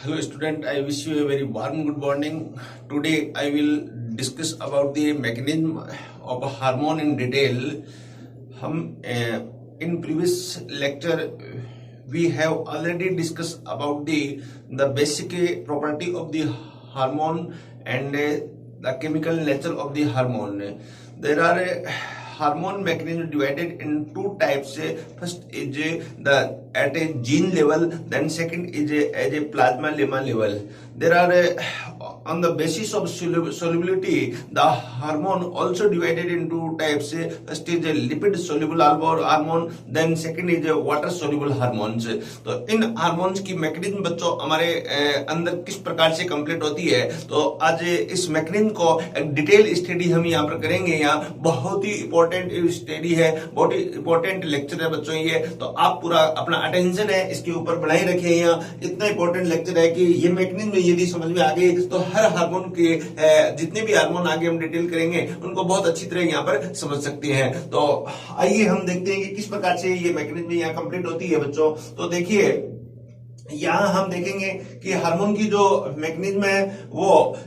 Hello student, I wish you a very warm good morning. Today I will discuss about the mechanism of a hormone in detail. हम in previous lecture we have already discussed about the basic property of the hormone and the chemical nature of the hormone. There are hormone mechanism divided in two types. First is the at a gene level, then second is as a plasma lemma level. There are on the basis of solubility, the hormone also divided into types. First is a lipid soluble hormone, then second is a water soluble hormones. तो इन hormones की mechanism बच्चों हमारे अंदर किस प्रकार से complete होती है, तो आज इस मैकेनिज्म को एक डिटेल स्टडी हम यहाँ पर करेंगे। यहाँ बहुत ही इंपॉर्टेंट स्टडी है, बहुत ही इंपॉर्टेंट लेक्चर है बच्चों ये, तो आप पूरा अपना अटेंशन है इसके ऊपर बनाए रखिए। यहाँ इतना इंपॉर्टेंट लेक्चर है कि ये मैकेनिज्म यदि समझ में आ गई तो हर हार्मोन के जितने भी हार्मोन आगे हम डिटेल करेंगे उनको बहुत अच्छी तरह यहाँ पर समझ सकते हैं। तो आइए हम देखते हैं कि किस प्रकार से ये मैकेनिज्म यहाँ कंप्लीट होती है बच्चों। तो देखिए यहाँ हम देखेंगे कि हार्मोन की जो मैकेनिज्म है वो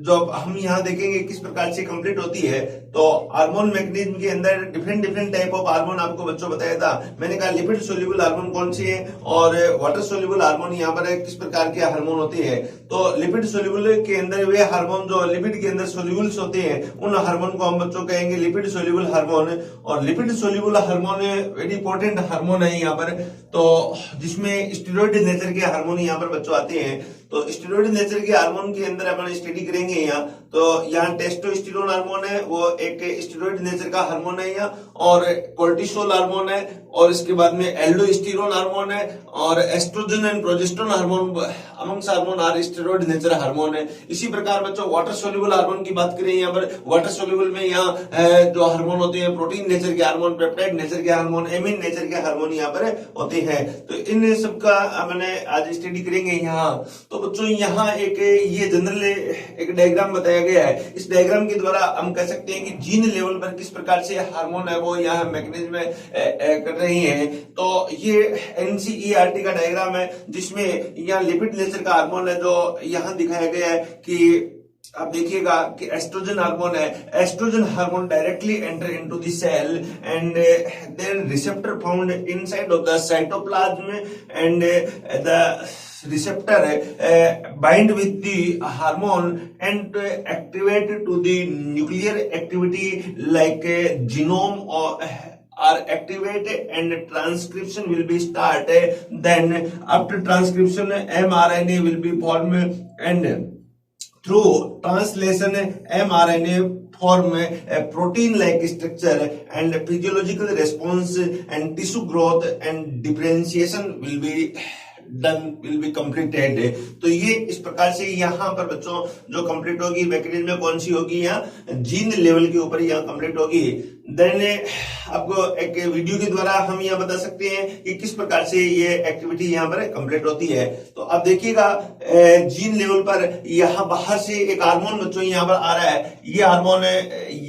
जो हम यहाँ देखेंगे किस प्रकार से कंप्लीट होती है। तो हार्मोन मैकेनिज्म के अंदर डिफरेंट टाइप ऑफ हार्मोन आपको बच्चों बताया था। मैंने कहा लिपिड सोल्यूबल हार्मोन कौन सी है और वाटर सोल्यूबल हार्मोन यहाँ पर किस प्रकार के हार्मोन होते हैं। तो लिपिड सोल्यूबल के अंदर वे हार्मोन जो लिपिड के अंदर सोल्यूबल्स होते हैं उन हार्मोन को हम बच्चों कहेंगे लिपिड सोल्यूबल हार्मोन। और lipid soluble hormone very important hormone है यहाँ पर, तो जिसमें स्टेरॉइड नेचर के हार्मोन यहाँ पर बच्चों आते हैं। तो स्टेरॉइड नेचर के हार्मोन के अंदर अपन स्टडी करेंगे यहाँ। तो यहाँ टेस्टोस्टेरोन हार्मोन है, वो एक स्टेरॉइड नेचर का हार्मोन है यहाँ, और कोर्टिसोल हार्मोन है, और इसके बाद में एल्डोस्टेरोन हार्मोन है, और estrogen and progesterone hormone amongst hormone are steroid nature hormone है। इसी प्रकार बच्चों वाटर सोल्यूबल हार्मोन की बात करें यहाँ पर, वाटर सोल्यूबल में यहाँ जो हार्मोन होते हैं प्रोटीन नेचर के हार्मोन, पेप्टाइड नेचर के हार्मोन, एमिन नेचर के हार्मोन यहाँ पर होते हैं। तो इन सबका मैंने आज स्टडी करेंगे यहाँ। तो बच्चों यहाँ एक ये जनरल एक डायग्राम बताया गया है। इस डायग्राम के द्वारा हम कह सकते हैं कि जीन लेवल पर किस प्रकार से हार्मोन है वो यहाँ मैकेनिज्म कर रही है। तो ये एनसीईआरटी का डायग्राम है जिसमें यहाँ लिपिड नेचर का हार्मोन है जो यहाँ दिखाया गया है कि आप देखिएगा कि एस्ट्रोजन हार्मोन है। Estrogen hormone directly enter into the cell and then receptor found inside of the cytoplasm and the receptor bind with the hormone and activate to the nuclear activity like genome or are activated and transcription will be started. Then after transcription mRNA will be formed and through translation mRNA form a protein like structure and physiological response and tissue growth and differentiation will be done will be completed. तो ये इस प्रकार से यहाँ पर बच्चों जो complete होगी मैकेनिज्म में कौन सी होगी, यहाँ जीन लेवल के ऊपर यहाँ कंप्लीट होगी। देन आपको एक वीडियो के द्वारा हम यहाँ बता सकते हैं कि किस प्रकार से ये एक्टिविटी यहाँ पर कंप्लीट होती है। तो अब देखिएगा जीन लेवल पर यहाँ बाहर से एक हार्मोन बच्चों यहाँ पर आ रहा है। ये हार्मोन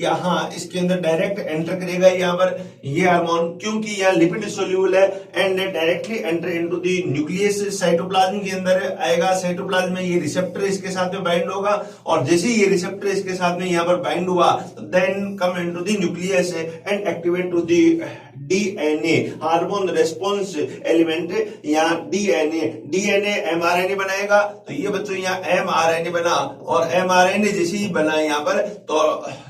यहाँ इसके अंदर डायरेक्ट एंटर करेगा यहाँ पर ये हार्मोन, क्योंकि यहाँ लिपिड सोल्यूबल है and directly enter into the nucleus cytoplasm के अंदर आएगा। साइटोप्लाज्म में ये रिसेप्टर इसके साथ में बाइंड होगा और जैसे ही ये रिसेप्टर इसके साथ में यहाँ पर बाइंड हुआ then come into the nucleus and activate to the DNA hormone response element. यहाँ डीएनए एमआरएनए बनाएगा। तो ये बच्चों यहाँ एमआरएनए बना और एमआरएनए जैसे ही बना यहाँ पर तो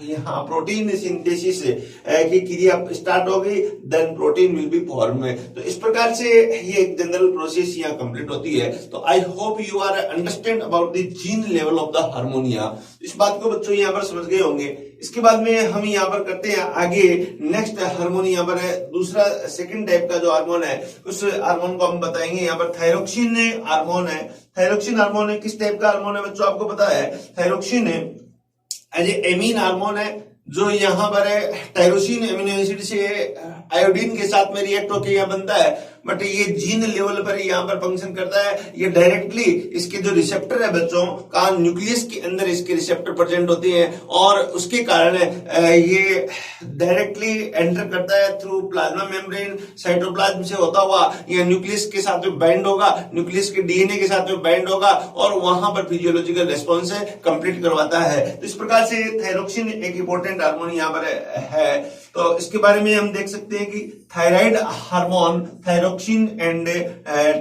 यहाँ प्रोटीन सिंथेसिस की क्रिया स्टार्ट हो गई, then protein will be form. तो इस प्रकार से ये एक जनरल प्रोसेस यहाँ कंप्लीट होती है। तो I hope you are understand about the gene level of the hormone. इस बात को बच्चों यहाँ पर समझ गए होंगे। इसके बाद में हम यहाँ पर करते हैं आगे नेक्स्ट हार्मोन। यहाँ पर है दूसरा सेकंड टाइप का जो हार्मोन है उस हार्मोन को हम बताएंगे। यहाँ पर थायरोक्सिन हार्मोन है। थायरोक्सिन हार्मोन किस टाइप का हार्मोन है बच्चों आपको पता है। थायरोक्सिन एज एमीन हार्मोन है जो यहाँ पर है टायरोसिन एमिनो एसिड से आयोडीन के साथ में रिएक्ट होकर यहाँ बनता है। बट ये जीन लेवल पर यहाँ पर फंक्शन करता है। ये डायरेक्टली इसके जो रिसेप्टर है बच्चों का न्यूक्लियस के अंदर इसके रिसेप्टर प्रेजेंट होती हैं और उसके कारण ये डायरेक्टली एंटर करता है थ्रू प्लाज्मा मेम्ब्रेन, साइटोप्लाज्म से होता हुआ या न्यूक्लियस के साथ में बाइंड होगा, न्यूक्लियस के डीएनए के साथ में बाइंड होगा और वहां पर फिजियोलॉजिकल रेस्पॉन्स कंप्लीट करवाता है। तो इस प्रकार से थायरोक्सिन एक इंपॉर्टेंट हार्मोन यहाँ पर है। तो इसके बारे में हम देख सकते हैं कि thyroid hormone thyroxine and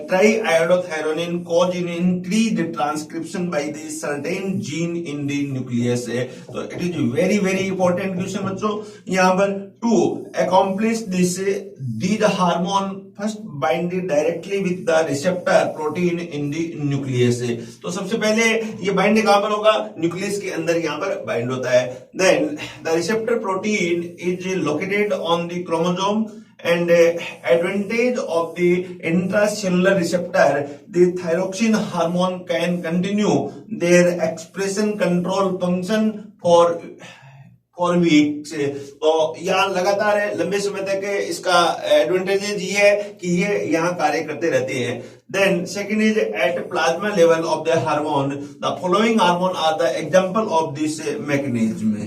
triiodothyronine cause in increased transcription by the certain gene in the nucleus. तो it is very very important question बच्चों। यहाँ पर to accomplish this these hormone first bind directly with the receptor protein in the nucleus. तो सबसे पहले ये bind कहां पर होगा? न्यूक्लियस के अंदर यहाँ पर बाइंड होता है। Then the receptor protein is located on the chromosome and advantage of the intracellular receptor, the thyroxine hormone can continue their expression control function for weeks। तो यहाँ लगातार लंबे समय तक इसका एडवांटेज ये है कि ये यहाँ कार्य करते रहते हैं। Then second is at plasma level of the hormone, the following hormone are the example of this mechanism।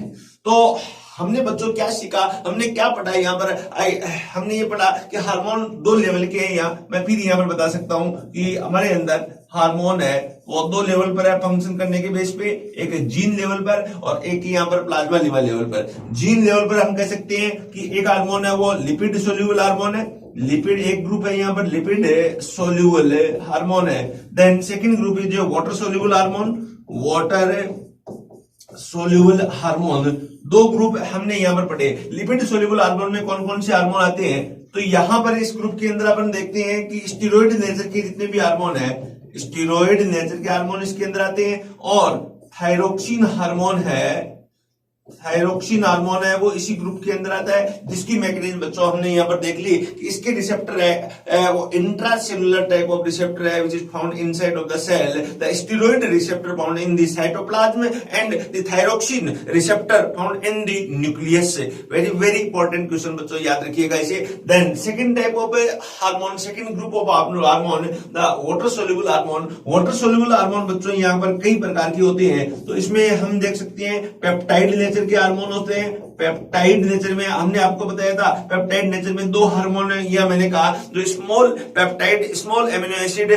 तो हमने बच्चों क्या सीखा, हमने क्या पढ़ा यहाँ पर? हमने ये पढ़ा कि हार्मोन दो लेवल के हैं। यहाँ मैं फिर यहाँ पर बता सकता हूँ कि हमारे अंदर हार्मोन है वो दो लेवल पर है फंक्शन करने के बेस पे, एक जीन लेवल पर और एक यहाँ पर प्लाज्मा लेवल पर। जीन लेवल पर हम कह सकते हैं कि एक हार्मोन है वो लिपिड सोल्यूबल हार्मोन है, लिपिड एक ग्रुप है यहाँ पर लिपिड सोल्यूबल हार्मोन है। Then second group is water soluble hormone, water soluble hormone. दो ग्रुप हमने यहाँ पर पढ़े। लिपिड सोल्यूबल हार्मोन में कौन कौन से हार्मोन आते हैं? तो यहाँ पर इस ग्रुप के अंदर अपन देखते हैं कि स्टेरॉइड नेचर के जितने भी हार्मोन है, स्टेरॉइड नेचर के हार्मोन इसके अंदर आते हैं और थायरोक्सिन हार्मोन है, थायरोक्सिन हार्मोन है वो इसी ग्रुप के अंदर आता है, जिसकी मैकेनिज्म बच्चों हमने यहाँ पर देख ली कि इसके रिसेप्टर है वो इंट्रासेलुलर टाइप ऑफ रिसेप्टर है which is found inside of the cell. The steroid receptor found in the cytoplasm and the thyroxine receptor found in the nucleus. Very very important question बच्चों, याद रखिएगा इसे। Then second type of hormone, second group of hormone the water soluble hormone. Water soluble hormone बच्चों यहाँ पर कई प्रकार के होते हैं। तो इसमें हम देख सकते हैं पेप्टाइड के हार्मोन होते हैं। पेप्टाइड नेचर में हमने आपको बताया था, पेप्टाइड नेचर में दो हार्मोन है, या मैंने कहा जो small peptide small amino acid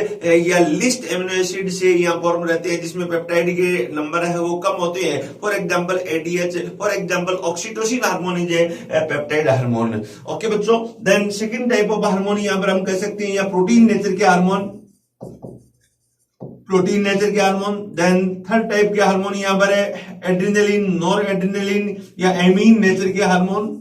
या लिस्ट एमिनो एसिड से यहाँ फॉर्म रहते हैं, जिसमें पेप्टाइड के नंबर है वो कम होते हैं। For example ADH, for example oxytocin hormone is peptide hormone. Okay बच्चों। Then second type of hormone यहाँ पर हम कह सकते हैं या प्रोटीन नेचर के हार्मोन, प्रोटीन नेचर के हार्मोन। देन थर्ड टाइप के हार्मोन यहाँ पर है एड्रिनलिन, नॉर एड्रिनलिन या एमीन नेचर के हार्मोन।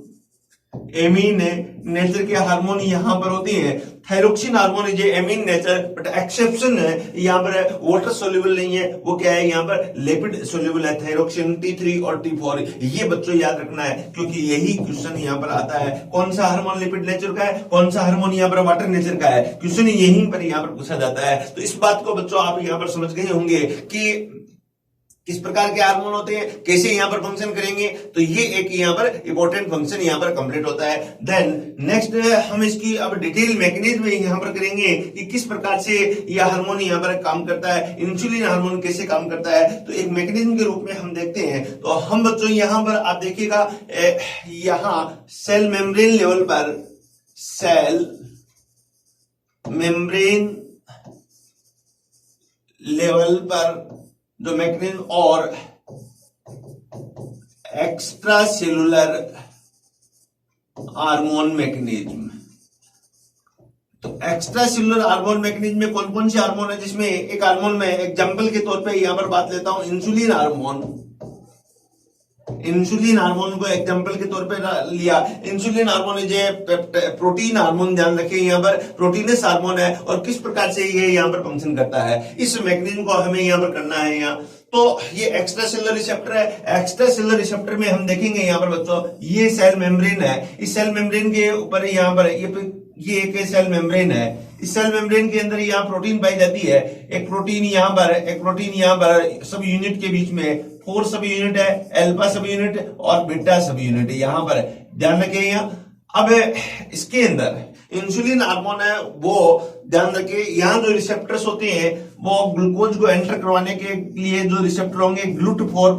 एमीन नेचर के हार्मोन यहाँ पर होते हैं। Thyroxine hormone is amine nature but exception है यहाँ पर वाटर सोल्यूबल नहीं है, वो क्या है यहाँ पर लिपिड सोल्यूबल है, थायरोक्सिन T3 और T4। ये बच्चों याद रखना है क्योंकि यही क्वेश्चन यहाँ पर आता है, कौन सा हार्मोन लिपिड नेचर का है, कौन सा हार्मोन यहाँ पर वाटर नेचर का है। क्वेश्चन यहीं पर यहाँ पर पूछा जाता है। तो इस बात को बच्चों आप यहाँ पर समझ गए होंगे कि किस प्रकार के हार्मोन होते हैं, कैसे यहाँ पर फंक्शन करेंगे। तो ये एक यहाँ पर इंपॉर्टेंट फंक्शन यहाँ पर कंप्लीट होता है। देन नेक्स्ट हम इसकी अब डिटेल मैकेनिज्म यहाँ पर करेंगे कि किस प्रकार से यह हार्मोन यहाँ पर काम करता है, इंसुलिन हार्मोन कैसे काम करता है। तो एक मैकेनिज्म के रूप में हम देखते हैं। तो हम बच्चों यहाँ पर आप देखिएगा यहाँ सेल मेम्ब्रेन लेवल पर, सेल मेम्ब्रेन लेवल पर जो मैकेनिज्म और एक्स्ट्रा सेलुलर हार्मोन मैकेनिज्म। तो एक्स्ट्रा सेलुलर हार्मोन मैकेनिज्म में कौन कौन से हार्मोन है, जिसमें एक हार्मोन में एग्जांपल के तौर पे यहां पर बात लेता हूं इंसुलिन हार्मोन। इंसुलिन हार्मोन को एग्जांपल के तौर पे लिया। इंसुलिन हार्मोन जो प्रोटीन हार्मोन, ध्यान रखें यहाँ पर प्रोटीनस हार्मोन है और किस प्रकार से ये यहाँ पर फंक्शन करता है, इस मैकेनिज्म को हमें यहाँ पर करना है। यहाँ तो ये एक्स्ट्रा सेलुलर रिसेप्टर है। एक्स्ट्रा सेलुलर रिसेप्टर में हम देखेंगे यहाँ पर बच्चों ये सेल मेम्ब्रेन है, इस सेल मेम्ब्रेन के ऊपर यहाँ पर ये एक सेल मेम्ब्रेन है। इस सेल मेम्ब्रेन के अंदर यहाँ प्रोटीन पाई जाती है। एक प्रोटीन यहाँ पर, एक प्रोटीन यहाँ पर, सब यूनिट के बीच में 4 सब यूनिट है, अल्फा सब यूनिट और बीटा सब यूनिट यहाँ पर, ध्यान रखिए। यहाँ अब इसके अंदर इंसुलिन हार्मोन है वो ध्यान रखिए, यहाँ जो रिसेप्टर्स होते हैं वो ग्लूकोज को एंटर करवाने के लिए जो रिसेप्टर होंगे ग्लूटाफोर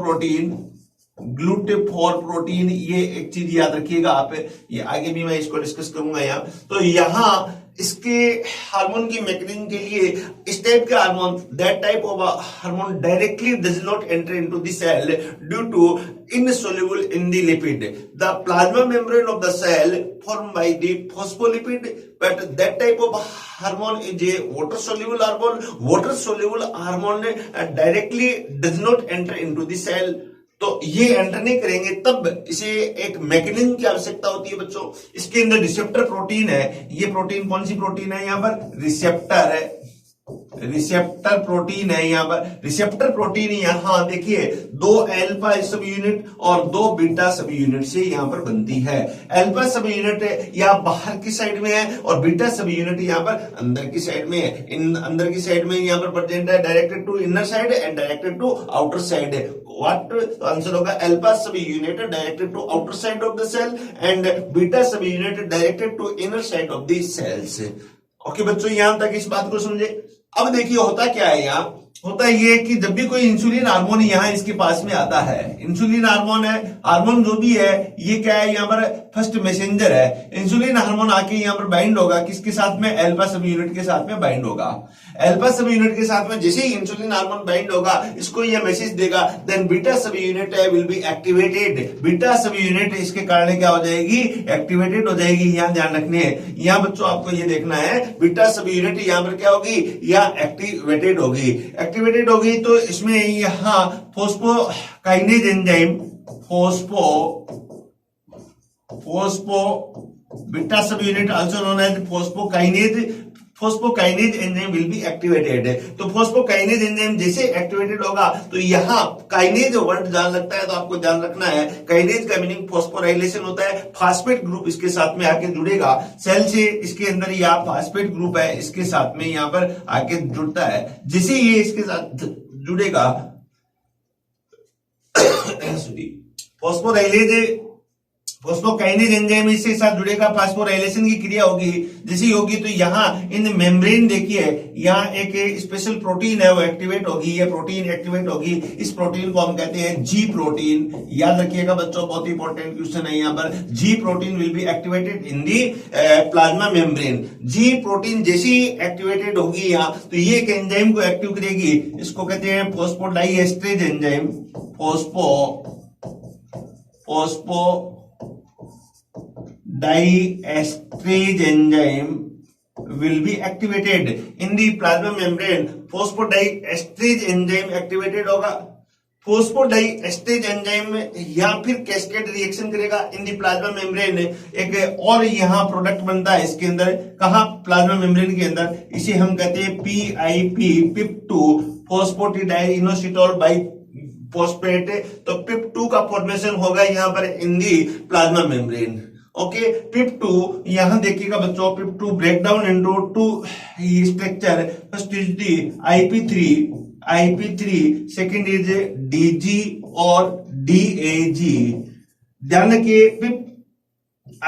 प्रोटीन, ये एक चीज याद रखिएगा आप, ये आगे भी मैं इसको डिस्कस करूंगा यहाँ। तो यहाँ इसके हार्मोन की मैकेनिज्म के लिए इस टाइप के hormone, that type of hormone directly does not enter into the cell due to insoluble in the lipid. The plasma membrane of the cell formed by the phospholipid, but that type of hormone is a water soluble hormone. Water soluble hormone directly does not enter into the cell. तो ये enter नहीं करेंगे, तब इसे एक mechanism की आवश्यकता होती है बच्चों। इसके अंदर रिसेप्टर प्रोटीन है, ये प्रोटीन कौन सी प्रोटीन है, यहाँ पर रिसेप्टर है, रिसेप्टर प्रोटीन है। यहाँ पर रिसेप्टर प्रोटीन यहाँ देखिए 2 अल्फा सब यूनिट और 2 बीटा सब यूनिट से यहाँ पर बनती है। अल्फा सब यूनिट यहाँ बाहर की साइड में है और बीटा सब यूनिट यहाँ पर अंदर की साइड में है। इन अंदर की साइड में यहाँ पर प्रेजेंट है directed to inner side and directed to outer side. What answer होगा, अल्फा सब unit directed to outer side of the cell and beta सब unit directed to inner side of the cells. Okay बच्चों, यहां तक इस बात को समझे। अब देखिए होता क्या है, यहाँ होता ये कि जब भी कोई इंसुलिन हार्मोन यहाँ इसके पास में आता है, इंसुलिन हार्मोन है, हार्मोन जो भी है ये क्या है, यहाँ पर फर्स्ट मैसेंजर है। इंसुलिन हार्मोन आके यहाँ पर बाइंड होगा, किसके साथ में, अल्फा सब यूनिट के साथ में बाइंड होगा। अल्फा सब यूनिट के साथ में जैसे ही इंसुलिन हार्मोन बाइंड होगा, इसको यह मैसेज देगा, देन बीटा सब unit will be activated. Beta सब यूनिट इसके कारण क्या हो जाएगी, एक्टिवेटेड हो जाएगी। यहाँ ध्यान रखने हैं, यहाँ बच्चों आपको ये देखना है, बीटा सब यूनिट यहाँ पर क्या होगी, या एक्टिवेटेड होगी। एक्टिवेटेड होगी तो इसमें यहाँ फोस्फोकाइनेज एंजाइम, बीटा सब unit also known as phosphokinase enzyme will be activated. तो फोस्फोकाइनेज एंजाइम जैसे एक्टिवेटेड होगा तो यहाँ काइनेज वर्ड ध्यान लगता है, तो आपको ध्यान रखना है काइनेज का मीनिंग फॉस्फोराइलेशन होता है। फास्फेट ग्रुप इसके साथ में आके जुड़ेगा, सेल से इसके अंदर यहाँ फास्फेट ग्रुप है, इसके साथ में यहाँ पर आके जुड़ता है। जैसे ये इसके साथ जुड़ेगा फोस्फोकाइनेज एंजाइम इसके साथ जुड़ेगा, फास्फोराइलेशन की क्रिया होगी। जैसी होगी तो यहाँ इन मेम्ब्रेन देखिए, यहाँ एक स्पेशल प्रोटीन है वो एक्टिवेट होगी, ये प्रोटीन एक्टिवेट होगी। इस प्रोटीन को हम कहते हैं जी प्रोटीन। याद रखिएगा बच्चों, बहुत इंपॉर्टेंट क्वेश्चन है यहाँ पर। जी protein will be activated in the plasma membrane. Ji protein जैसी एक्टिवेटेड होगी यहाँ, तो ये एक एंजाइम को एक्टिव करेगी, इसको कहते हैं फोस्फोडाइएस्ट्रेज enzyme. Diestrage enzyme will be activated in the plasma membrane. Phosphodiesterase enzyme activated होगा। फोस्फोडाइएस्ट्रेज एंजाइम या फिर कैस्केड रिएक्शन करेगा इन दी प्लाज्मा मेम्ब्रेन। एक और यहाँ प्रोडक्ट बनता है इसके अंदर, कहा, प्लाज्मा मेम्ब्रेन के अंदर। इसे हम कहते हैं PIP, PIP2 फोस्फोटिडाइइनोसिटोल बाई फॉस्फेट। तो PIP2 का फॉर्मेशन होगा यहाँ पर in the plasma membrane. Okay, PIP2 यहां देखिएगा बच्चों, PIP2 break down into 2 structure. First is the IP3, second is DG और DAG। ध्यान रखिए,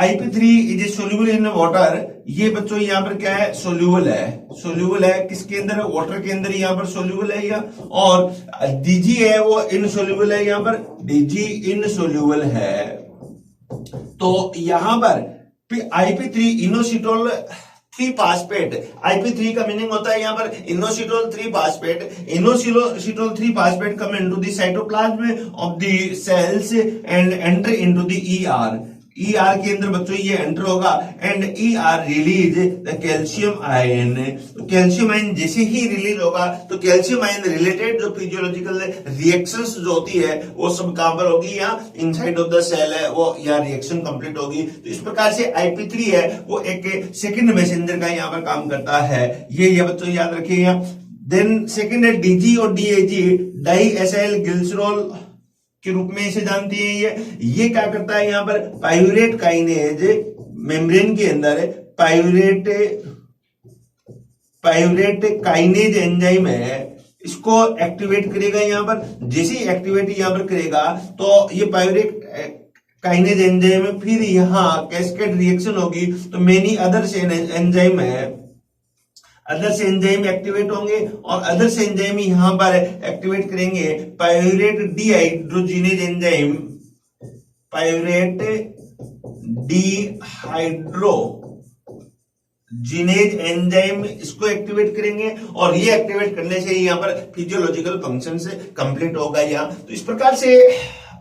IP3 is soluble in water. ये बच्चों यहाँ पर क्या है, सोल्यूबल है किसके अंदर, वाटर के अंदर यहाँ पर सोल्यूबल है या। और DG है वो इनसोल्यूबल है, यहाँ पर DG इनसोल्यूबल है। तो यहां पर IP3 इनोसिटोल 3 फास्फेट, IP3 का मीनिंग होता है यहाँ पर inositol 3 phosphate. Inositol 3 phosphate come into the cytoplasm of the cells and enter into the ER के अंदर बच्चों ये एंटर होगा and ER release the calcium ion. तो कैल्शियम आयन जैसे ही रिलीज होगा तो कैल्शियम आयन रिलेटेड जो फिजियोलॉजिकल रिएक्शंस जो होती है वो सब कहां पर होगी, यहाँ इनसाइड ऑफ द सेल है वो, यहाँ रिएक्शन कंप्लीट होगी। तो इस प्रकार से IP3 है वो एक सेकंड मैसेंजर का यहाँ पर काम करता है। ये बच्चों याद रखिएगा। देन सेकंड है DG और DAG, डाई एसाइल ग्लिसरॉल के रूप में इसे जानती है। ये क्या करता है, यहाँ पर पाइरूवेट काइनेज मेम्ब्रेन के अंदर पाइरूवेट काइनेज एंजाइम है, इसको एक्टिवेट करेगा। यहाँ पर जैसे ही एक्टिवेट यहाँ पर करेगा तो ये पाइरूवेट काइनेज एंजाइम है, फिर यहाँ कैस्केड रिएक्शन होगी तो मेनी अदर्स एंजाइम है, अदर्स एंजाइम एक्टिवेट होंगे और अदर्स एंजाइम यहाँ पर एक्टिवेट करेंगे pyruvate dehydrogenase enzyme, pyruvate dehydrogenase enzyme इसको एक्टिवेट करेंगे और ये एक्टिवेट करने से यहाँ पर फिजियोलॉजिकल फंक्शन से कंप्लीट होगा। यहाँ तो इस प्रकार से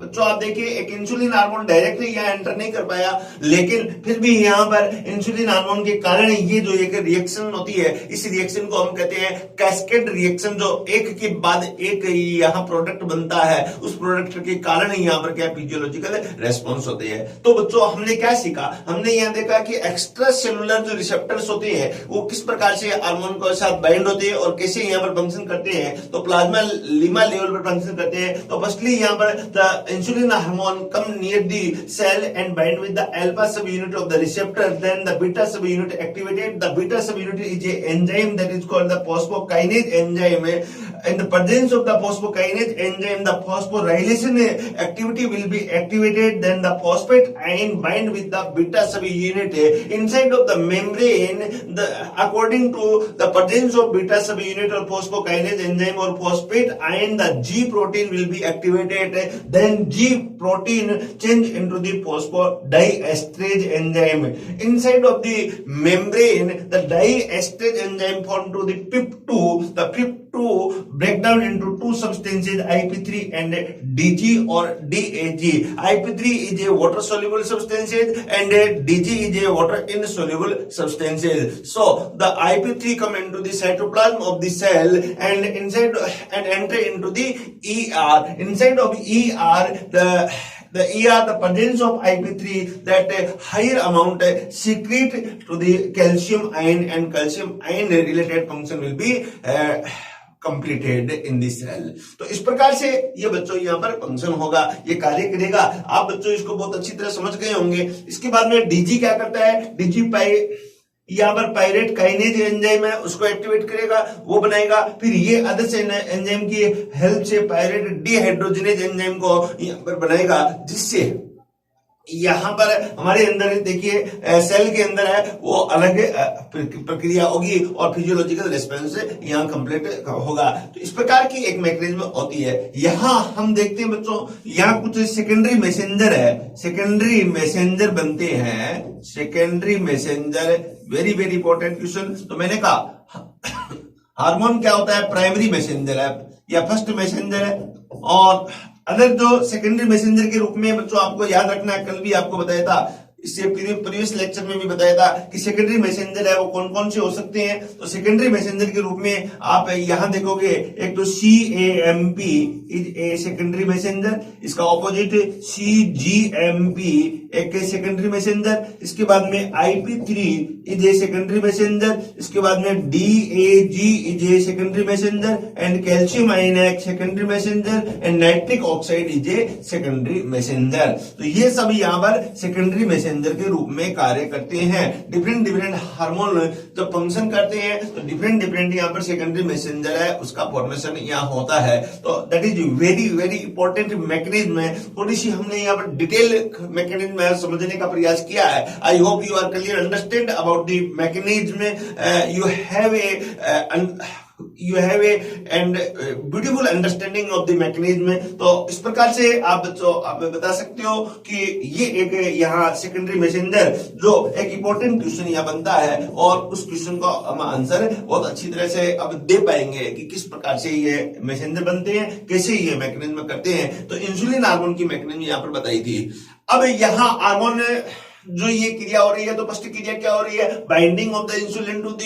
बच्चों आप देखिए एक इंसुलिन हार्मोन डायरेक्टली यहाँ एंटर नहीं कर पाया, लेकिन फिर भी यहाँ पर इंसुलिन हार्मोन के कारण ये जो एक रिएक्शन होती है, इस रिएक्शन को हम कहते हैं कैस्केड रिएक्शन, जो एक के बाद एक यहाँ प्रोडक्ट बनता है, उस प्रोडक्ट के कारण यहाँ पर क्या फिजियोलॉजिकल रेस्पॉन्स होते हैं। तो बच्चों हमने क्या सीखा, हमने यहाँ देखा कि एक्स्ट्रा सेलुलर जो रिसेप्टर्स होते हैं वो किस प्रकार से हार्मोन के साथ बाइंड होते हैं और कैसे यहाँ पर फंक्शन करते हैं। तो प्लाज्मा लीमा लेवल पर फंक्शन करते हैं। तो फर्स्टली यहाँ पर insulin hormone come near the cell and bind with the alpha subunit of the receptor, then the beta subunit activated. The beta subunit is a enzyme that is called the phosphokinase enzyme. In the presence of the phosphokinase enzyme, the phosphorylation activity will be activated, then the phosphate ion bind with the beta subunit inside of the membrane. According to the presence of beta subunit or phosphokinase enzyme or phosphate ion, the G protein will be activated. Then G protein change into the phosphodiesterase enzyme. Inside of the membrane, the diesterase enzyme form to the PIP2. The PIP2 break down into two substances, IP3 and DG or DAG. IP3 is a water soluble substances and DG is a water insoluble substances. So the IP3 come into the cytoplasm of the cell and inside and enter into the ER. Inside of ER, the presence of IP3 that higher amount secrete to the calcium ion and calcium ion related function will be completed in the cell. तो इस प्रकार से ये बच्चों यहाँ पर function होगा, ये कार्य करेगा। आप बच्चों इसको बहुत अच्छी तरह समझ गए होंगे। इसके बाद में डीजी क्या करता है, डीजी यहाँ पर पायरेट काइनेज एंजाइम है उसको एक्टिवेट करेगा, वो बनाएगा। फिर ये अदर्स एंजाइम की हेल्प से पायरेट डिहाइड्रोजिनेज एंजाइम को यहाँ पर बनाएगा, जिससे यहाँ पर हमारे अंदर देखिए सेल के अंदर है वो अलग प्रक्रिया होगी और फिजियोलॉजिकल रिस्पॉन्स यहाँ कंप्लीट होगा। तो इस प्रकार की एक मैकेनिज्म होती है। यहाँ हम देखते हैं बच्चों, यहाँ कुछ सेकेंडरी मैसेंजर है, सेकेंडरी मैसेंजर बनते हैं, secondary messenger, very very important question. तो मैंने कहा हार्मोन क्या होता है, प्राइमरी मैसेंजर है या फर्स्ट मैसेंजर है, और अदर जो सेकेंडरी मैसेंजर के रूप में बच्चों आपको याद रखना है, कल भी आपको बताया था, इससे प्रीवियस लेक्चर में भी बताया था कि सेकेंडरी मैसेंजर है वो कौन कौन से हो सकते हैं। तो सेकेंडरी मैसेंजर के रूप में आप यहां देखोगे, एक तो CAMP is a secondary messenger, इसका ऑपोजिट CGMP एक सेकेंडरी मैसेंजर, इसके बाद में IP3 is a secondary messenger, इसके बाद में DAG is a secondary messenger and calcium ion एक secondary messenger and nitric oxide is a secondary messenger. तो ये सब यहाँ पर सेकेंडरी मैसेंजर के रूप में कार्य करते हैं। डिफरेंट डिफरेंट हार्मोन जब फंक्शन करते हैं तो डिफरेंट डिफरेंट यहाँ पर सेकेंडरी मैसेंजर है उसका फॉर्मेशन यहाँ होता है। तो that is very very important mechanism है। थोड़ी सी हमने यहाँ पर डिटेल मैकेनिज्म समझने का प्रयास किया है। I hope you are clear understand about the mechanism, you have a and beautiful understanding of the mechanism। तो इस प्रकार से आप बच्चों आप बता सकते हो कि ये एक यहाँ सेकेंडरी मैसेंजर जो एक इंपॉर्टेंट क्वेश्चन यहाँ बनता है और उस क्वेश्चन का हम आंसर बहुत अच्छी तरह से अब दे पाएंगे कि किस प्रकार से ये मैसेंजर बनते हैं, कैसे ये मैकेनिज्म करते हैं। तो इंसुलिन हार्मोन की मैकेनिज्म यहाँ पर बताई थी। अब यहाँ हार्मोन जो ये क्रिया हो रही है, तो फर्स्ट क्रिया क्या हो रही है, binding of the insulin to the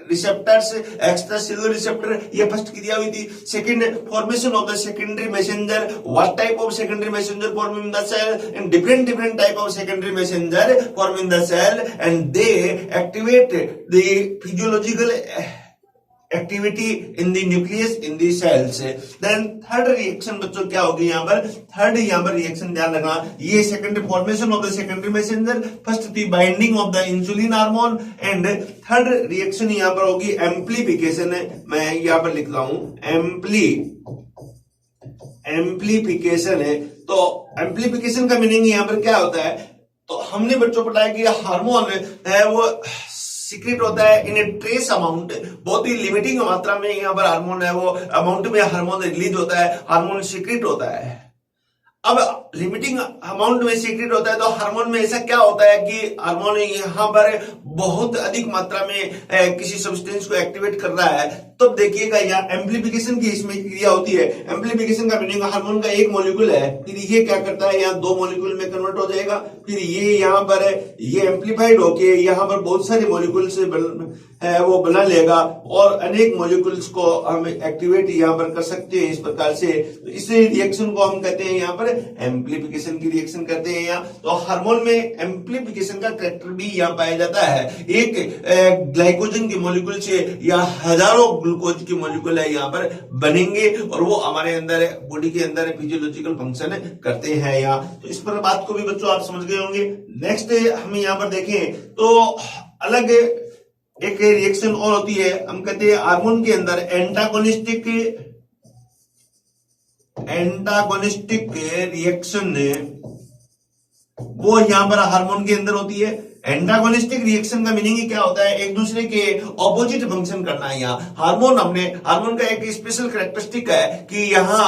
receptors, extracellular receptor, ये फर्स्ट क्रिया हुई थी। Second, formation of the secondary messenger, what type of secondary messenger form in the cell, and different different type of secondary messenger form in the cell and they activate the physiological activity in the nucleus in the cells. Then third reaction बच्चों क्या होगी यहाँ पर, third यहाँ पर reaction ध्यान रखना, ये secondary formation of the secondary messenger, first थी binding of the insulin hormone and third reaction यहाँ पर होगी एम्प्लीफिकेशन। मैं यहाँ पर लिख रहा हूं एम्प्लीफिकेशन है। तो एम्प्लीफिकेशन का मीनिंग यहाँ पर क्या होता है, तो हमने बच्चों को बताया कि हार्मोन है वो सीक्रेट होता है इन ए ट्रेस अमाउंट, बहुत ही लिमिटिंग मात्रा में यहाँ पर हार्मोन है वो अमाउंट में हार्मोन रिलीज होता है, हार्मोन सीक्रेट होता है। अब लिमिटिंग अमाउंट में सीक्रेट होता है तो हार्मोन में ऐसा क्या होता है कि हार्मोन यहाँ पर बहुत अधिक मात्रा में किसी सब्सटेंस को एक्टिवेट कर रहा है, तब तो देखिएगा यहाँ एम्प्लीफिकेशन की इसमें क्रिया होती है। एम्प्लीफिकेशन का मीनिंग हार्मोन का एक मॉलिक्यूल है, फिर ये क्या करता है यहाँ दो मॉलिक्यूल में कन्वर्ट हो जाएगा, फिर ये यहाँ पर ये एम्प्लीफाइड होके यहाँ पर बहुत सारे मॉलिक्यूल से है वो बना लेगा और अनेक मॉलिक्यूल्स को हम एक्टिवेट यहाँ पर कर सकते हैं इस प्रकार से। तो इस रिएक्शन को हम कहते हैं यहाँ पर एम्प्लीफिकेशन की रिएक्शन कहते हैं यहाँ। तो हार्मोन में एम्प्लीफिकेशन का कैरेक्टर भी यहाँ पाया जाता है। एक ग्लाइकोजन के मॉलिक्यूल से या हजारों ग्लूकोज की मॉलिक्यूल है यहाँ पर बनेंगे और वो हमारे अंदर बॉडी के अंदर फिजियोलॉजिकल फंक्शन करते हैं यहाँ। तो इस पर बात को भी बच्चों आप समझ गए होंगे। नेक्स्ट हम यहाँ पर देखें तो अलग एक रिएक्शन और होती है, हम कहते हैं हार्मोन के अंदर एंटागोनिस्टिक रिएक्शन वो यहां पर हार्मोन के अंदर होती है। एंटागोनिस्टिक रिएक्शन का मीनिंग क्या होता है, एक दूसरे के ऑपोजिट फंक्शन करना है। यहाँ हार्मोन का एक स्पेशल कैरेक्टरिस्टिक है कि यहाँ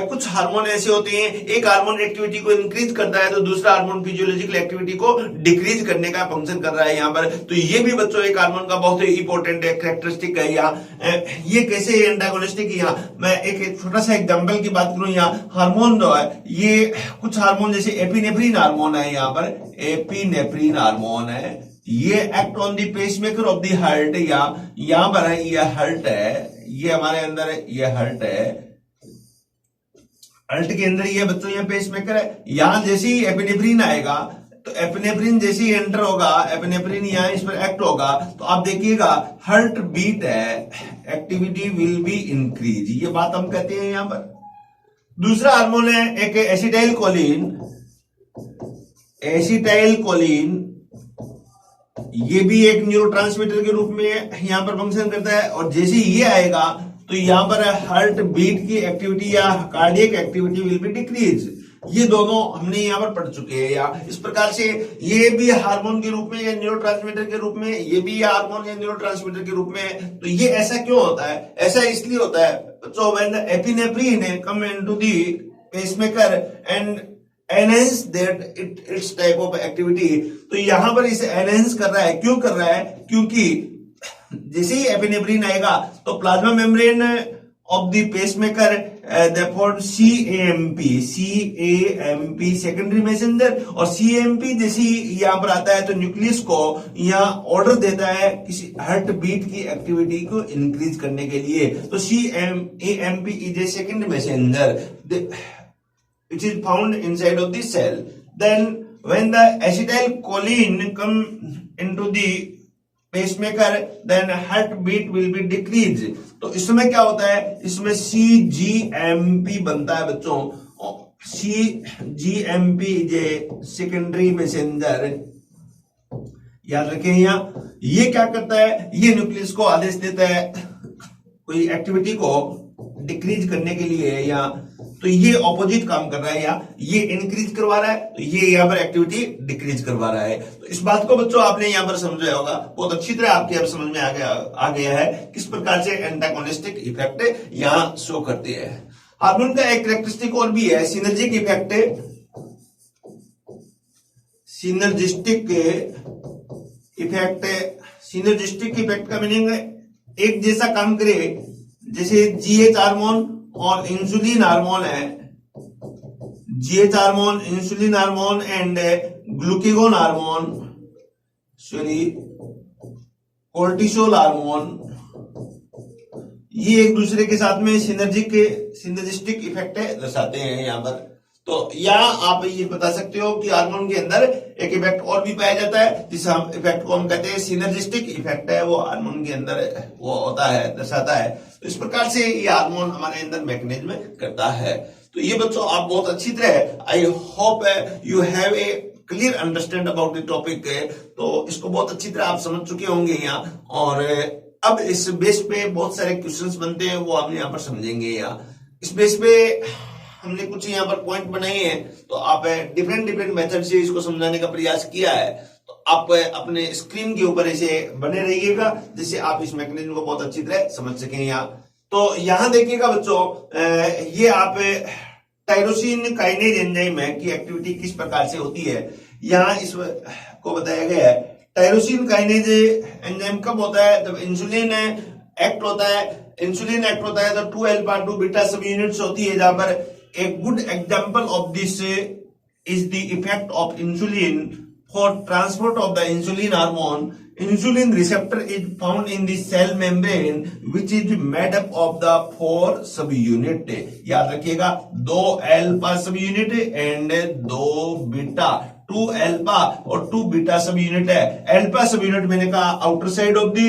कुछ हार्मोन ऐसे होते हैं, एक हार्मोन एक्टिविटी को इंक्रीज करता है तो दूसरा हार्मोन फिजियोलॉजिकल एक्टिविटी को डिक्रीज करने का फंक्शन कर रहा है यहाँ पर। तो ये भी बच्चों एक हार्मोन का बहुत ही इंपॉर्टेंट कैरेक्टरिस्टिक है यहाँ। ये कैसे एंटागोनिस्टिक, यहाँ मैं एक छोटा सा एग्जाम्पल की बात करूं। यहाँ हार्मोन जो है ये कुछ हार्मोन जैसे एपिनेफ्रिन हार्मोन है, यहाँ पर एपिनेफ्रिन हार्मोन है, ये act on the pacemaker of the heart. यहां पर है ये हार्ट है, ये हमारे अंदर है, ये हार्ट है, हार्ट के अंदर ये बच्चों ये पेसमेकर है। यहां जैसे ही एपिनेफ्रिन आएगा तो एपिनेफ्रिन जैसे ही एंटर होगा, एपिनेफ्रिन यहां इस पर एक्ट होगा तो आप देखिएगा हार्ट बीट है, एक्टिविटी विल बी इंक्रीज, ये बात हम कहते हैं यहां पर। दूसरा हार्मोन है एक एसिटाइल कोलिन, ये भी एक न्यूरोट्रांसमीटर के रूप में यहां पर फंक्शन करता है और जैसे ये आएगा तो यहां पर हार्ट बीट की एक्टिविटी या cardiac activity will be decrease. ये दोनों हमने यहां पर पढ़ चुके हैं। या इस प्रकार से ये भी हार्मोन के रूप में या न्यूरोट्रांसमीटर के रूप में, ये भी हार्मोन या न्यूरोट्रांसमीटर के रूप में। तो ये ऐसा क्यों होता है, ऐसा इसलिए होता है बच्चों when the epinephrine come into the pacemaker and enhance that it's type of activity. तो यहां पर इसे एनहेंस कर रहा है, क्यों कर रहा है, क्योंकि जैसे ही एपिनेफ्रिन आएगा तो plasma membrane of the pacemaker therefore cAMP secondary messenger, और सीएमपी जैसे ही यहां पर आता है तो न्यूक्लियस को यहां ऑर्डर देता है किसी हार्ट बीट की एक्टिविटी को इंक्रीज करने के लिए। तो CMP is a second messenger, it is found inside of the cell. Then when the acetylcholine come into the pacemaker, then heartbeat will be decreased. तो इसमें क्या होता है, इसमें CGMP बनता है बच्चों। CGMP जे सेकेंडरी मैसेंजर, याद रखें यहाँ। ये क्या करता है, ये न्यूक्लियस को आदेश देता है कोई एक्टिविटी को डिक्रीज करने के लिए, या तो ये ऑपोजिट काम कर रहा है, या ये इंक्रीज करवा रहा है तो ये यहाँ पर एक्टिविटी डिक्रीज करवा रहा है। तो इस बात को बच्चों आपने यहाँ पर समझा होगा, बहुत अच्छी तरह आपके अब समझ में आ गया है किस प्रकार से एंटागोनिस्टिक इफेक्ट यहाँ शो करते हैं। हार्मोन का एक कैरेक्टरिस्टिक और भी है, सिनर्जिक इफेक्ट। सिनर्जिस्टिक इफेक्ट का मीनिंग है एक जैसा काम करे, जैसे जीएच हार्मोन और इंसुलिन हार्मोन है, GH hormone, insulin hormone and glucagon hormone, cortisol hormone, ये एक दूसरे के साथ में सिनर्जिस्टिक इफेक्ट दर्शाते हैं यहाँ पर। तो यहाँ आप ये बता सकते हो कि हार्मोन के अंदर एक इफेक्ट और भी पाया जाता है, जिस इफेक्ट को हम कहते हैं सिनर्जिस्टिक इफेक्ट है, वो हार्मोन के अंदर वो होता है, दर्शाता है। तो इस प्रकार से ये हार्मोन हमारे अंदर मैकेनिज्म करता है। तो ये बच्चों आप बहुत अच्छी तरह, आई hope you have a clear understand about the topic, तो इसको बहुत अच्छी तरह आप समझ चुके होंगे यहाँ। और अब इस बेस पे बहुत सारे क्वेश्चंस बनते हैं, वो आप यहाँ पर समझेंगे। यहाँ इस बेस पे हमने कुछ यहाँ पर पॉइंट बनाए हैं, तो आप डिफरेंट मेथड से इसको समझाने का प्रयास किया है। तो आप अपने स्क्रीन के ऊपर ऐसे बने रहिएगा जिससे आप इस मैकेनिज्म को बहुत अच्छी तरह समझ सकें। यहाँ तो यहाँ देखिएगा बच्चों, ये आप टायरोसिन काइनेज एंजाइम है की एक्टिविटी किस प्रकार से होती है, यहाँ इसको बताया गया है। टायरोसिन काइनेज एंजाइम कब होता है, जब इंसुलिन एक्ट होता है। इंसुलिन एक्ट होता है तो 2 अल्फा 2 बीटा सब यूनिट्स होती है, जहां पर एक good example of this is the effect of insulin for transport of the insulin hormone. Insulin receptor is found in the cell membrane which is made up of the 4 सब unit. याद रखिएगा 2 alpha सब unit and 2 beta, 2 alpha और 2 beta सब unit है। Alpha सब unit मैंने कहा outer side of the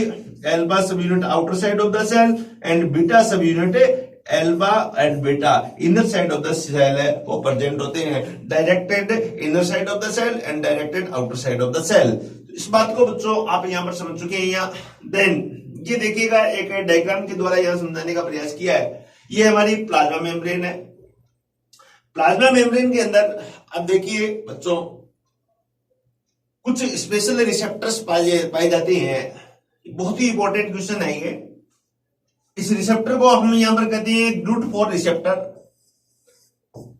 alpha सब unit outer side of the cell and beta सब unit alpha and beta inner side of the cell है, वो प्रेजेंट होते हैं। Directed inner side of the cell and directed outer side of the cell. इस बात को बच्चों आप यहां पर समझ चुके हैं। यहाँ देन ये देखिएगा एक डायग्राम के द्वारा यहां समझाने का प्रयास किया है। ये हमारी प्लाज्मा मेम्ब्रेन है। प्लाज्मा मेम्ब्रेन के अंदर अब देखिए बच्चों कुछ स्पेशल रिसेप्टर्स पाए जाते हैं। बहुत ही इंपॉर्टेंट क्वेश्चन है ये। इस रिसेप्टर को हम यहां पर कहते हैं GLUT4 रिसेप्टर।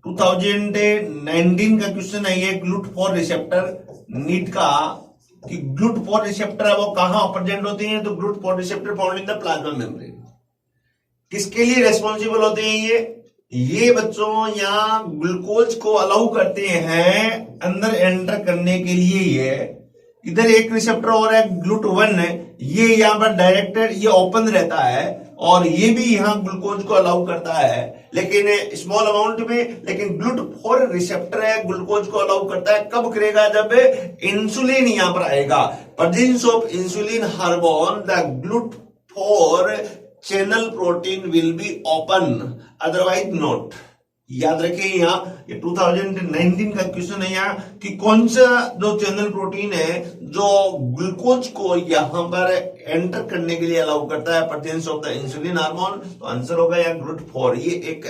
2019 का क्वेश्चन है ये, GLUT4 रिसेप्टर नीट का, कि GLUT4 रिसेप्टर है वो कहां प्रेजेंट होते हैं, तो GLUT4 receptor found in the plasma membrane. किसके लिए रेस्पॉन्सिबल होते हैं ये बच्चों यहाँ ग्लूकोज को अलाउ करते हैं अंदर एंटर करने के लिए। ये इधर एक रिसेप्टर और है GLUT1 है, ये यहाँ पर डायरेक्टेड ये ओपन रहता है और ये भी यहाँ ग्लूकोज को अलाउ करता है लेकिन स्मॉल अमाउंट में। लेकिन GLUT4 रिसेप्टर है ग्लूकोज को अलाउ करता है, कब करेगा, जब इंसुलिन यहाँ पर आएगा। Presence of insulin hormone the GLUT4 channel protein will be open otherwise not. याद रखिए यहाँ ये 2019 का क्वेश्चन है यहाँ कि कौन सा जो चैनल प्रोटीन है जो ग्लूकोज को यहाँ पर एंटर करने के लिए अलाउ करता है, presence of the insulin hormone. तो आंसर होगा यहाँ GLUT4। ये एक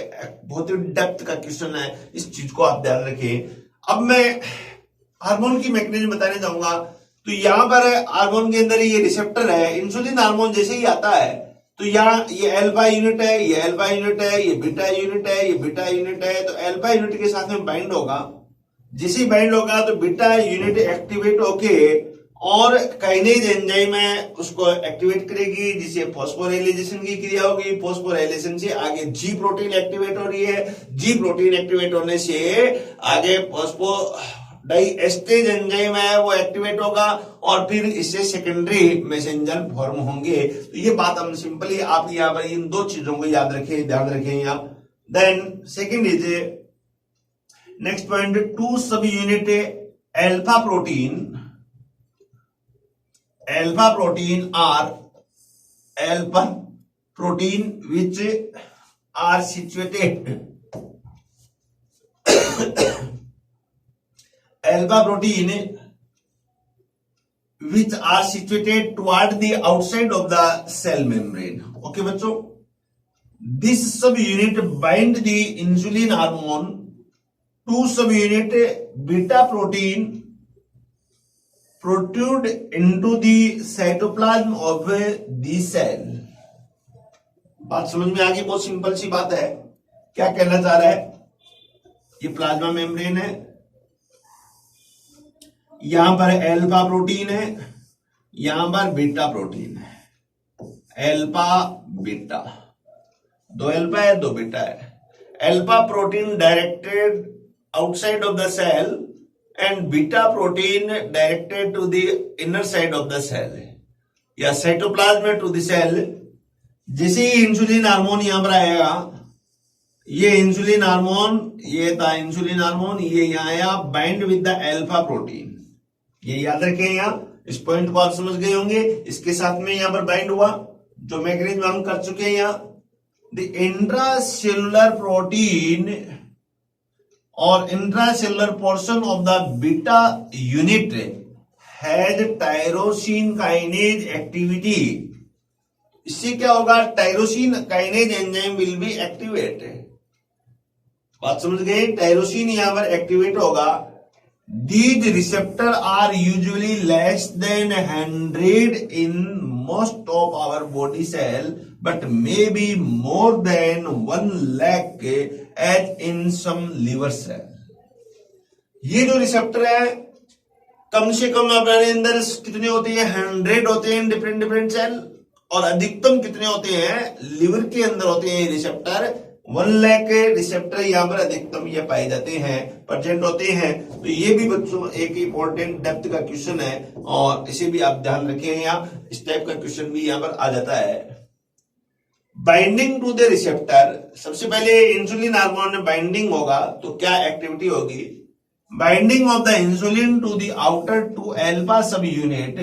बहुत ही डेप्थ का क्वेश्चन है, इस चीज को आप ध्यान रखें। अब मैं हार्मोन की मैकेनिज्म बताने जाऊंगा। तो यहाँ पर हार्मोन के अंदर ये रिसेप्टर है, इंसुलिन हार्मोन जैसे ही आता है तो यहाँ ये अल्फा यूनिट है, ये अल्फा यूनिट है, ये बीटा यूनिट है, ये बीटा यूनिट है। तो अल्फा यूनिट के साथ में बाइंड होगा, जैसे ही बाइंड होगा तो बीटा यूनिट एक्टिवेट होके और काइनेज एंजाइम है उसको एक्टिवेट करेगी, जिससे फॉस्फोराइलेशन की क्रिया होगी। फॉस्फोराइलेशन से आगे जी प्रोटीन एक्टिवेट हो रही है, जी प्रोटीन एक्टिवेट होने से आगे डाइएस्टेज एंजाइम है वो एक्टिवेट होगा और फिर इससे सेकेंडरी मैसेंजर फॉर्म होंगे। तो ये बात हम सिंपली आप यहाँ पर इन दो चीजों को याद रखें, ध्यान रखें यहाँ। Then second is next point 2 subunit alpha protein are alpha protein which are situated alpha protein which are situated toward the outside of the cell membrane. Okay बच्चों, this subunit bind the insulin hormone to subunit beta protein protrude into the cytoplasm of the cell. बात समझ में आ गई? बहुत simple सी बात है। क्या कहना चाह रहा है, ये प्लाज्मा मेम्ब्रेन है, यहां पर अल्फा प्रोटीन है, यहां पर बीटा प्रोटीन है। अल्फा बीटा, 2 अल्फा है 2 बीटा है। Alpha protein directed outside of the cell and beta protein directed to the inner side of the cell या साइटोप्लाज्म टू द सेल। जैसे ही इंसुलिन हार्मोन यहां पर आएगा, ये इंसुलिन हार्मोन, ये था इंसुलिन हार्मोन, ये यहां आया bind with the alpha protein. ये याद रखें, यहाँ इस पॉइंट को आप समझ गए होंगे। इसके साथ में यहां पर बाइंड हुआ, जो मैकेनिज्म हम कर चुके हैं यहाँ। द इंट्रासेलुलर प्रोटीन और intracellular portion of the beta unit has tyrosine kinase activity. इससे क्या होगा, tyrosine kinase enzyme will be activated. बात समझ गए? टायरोसिन यहाँ पर एक्टिवेट होगा. These receptors are usually less than 100 in most of our body cell, but may be more than 1 lakh as in some liver cell. ये जो receptor है कम से कम अपने अंदर कितने होते हैं? 100 होते हैं डिफरेंट डिफरेंट सेल, और अधिकतम कितने होते हैं? लिवर के अंदर होते हैं रिसेप्टर. 1 लाख रिसेप्टर यहाँ पर अधिकतम ये पाए जाते हैं, प्रेजेंट होते हैं. तो ये भी बच्चों एक इंपॉर्टेंट डेप्थ का क्वेश्चन है, और इसे भी आप ध्यान रखें. यहाँ इस टाइप का क्वेश्चन भी यहाँ पर आ जाता है. बाइंडिंग टू द रिसेप्टर, सबसे पहले इंसुलिन हार्मोन में बाइंडिंग होगा तो क्या एक्टिविटी होगी? Binding of the insulin to the outer to alpha सब unit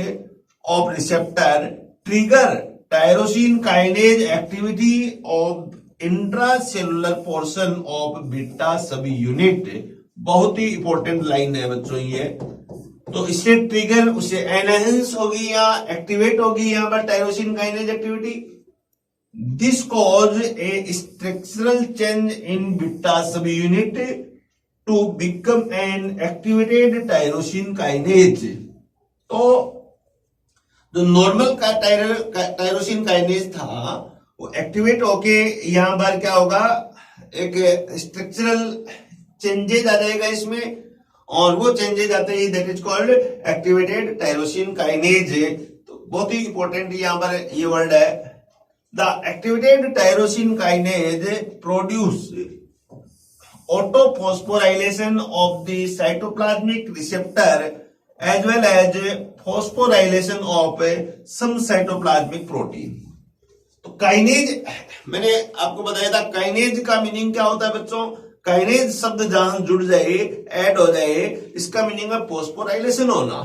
of receptor trigger tyrosine kinase activity of intracellular portion of beta सब यूनिट. बहुत ही इंपॉर्टेंट लाइन है बच्चों ये. तो इससे ट्रिगर, उससे एनहेंस होगी या एक्टिवेट होगी यहाँ पर tyrosine kinase activity. This cause a structural change in beta सब unit to become an activated tyrosine kinase. तो जो नॉर्मल का टायरोसिन काइनेज था वो एक्टिवेट होके यहाँ पर क्या होगा? एक स्ट्रक्चरल चेंजेज आ जाएगा इसमें, और वो चेंजेज आते ही that is called activated tyrosine kinase. तो बहुत ही इंपॉर्टेंट यहाँ पर ये वर्ड है. The activated tyrosine kinase produce autophosphorylation of the cytoplasmic receptor as well as phosphorylation of some cytoplasmic protein. तो काइनेज मैंने आपको बताया था. काइनेज का मीनिंग क्या होता है बच्चों? काइनेज शब्द जहां जुड़ जाए, ऐड हो जाए, इसका मीनिंग है फॉस्फोराइलेशन होना.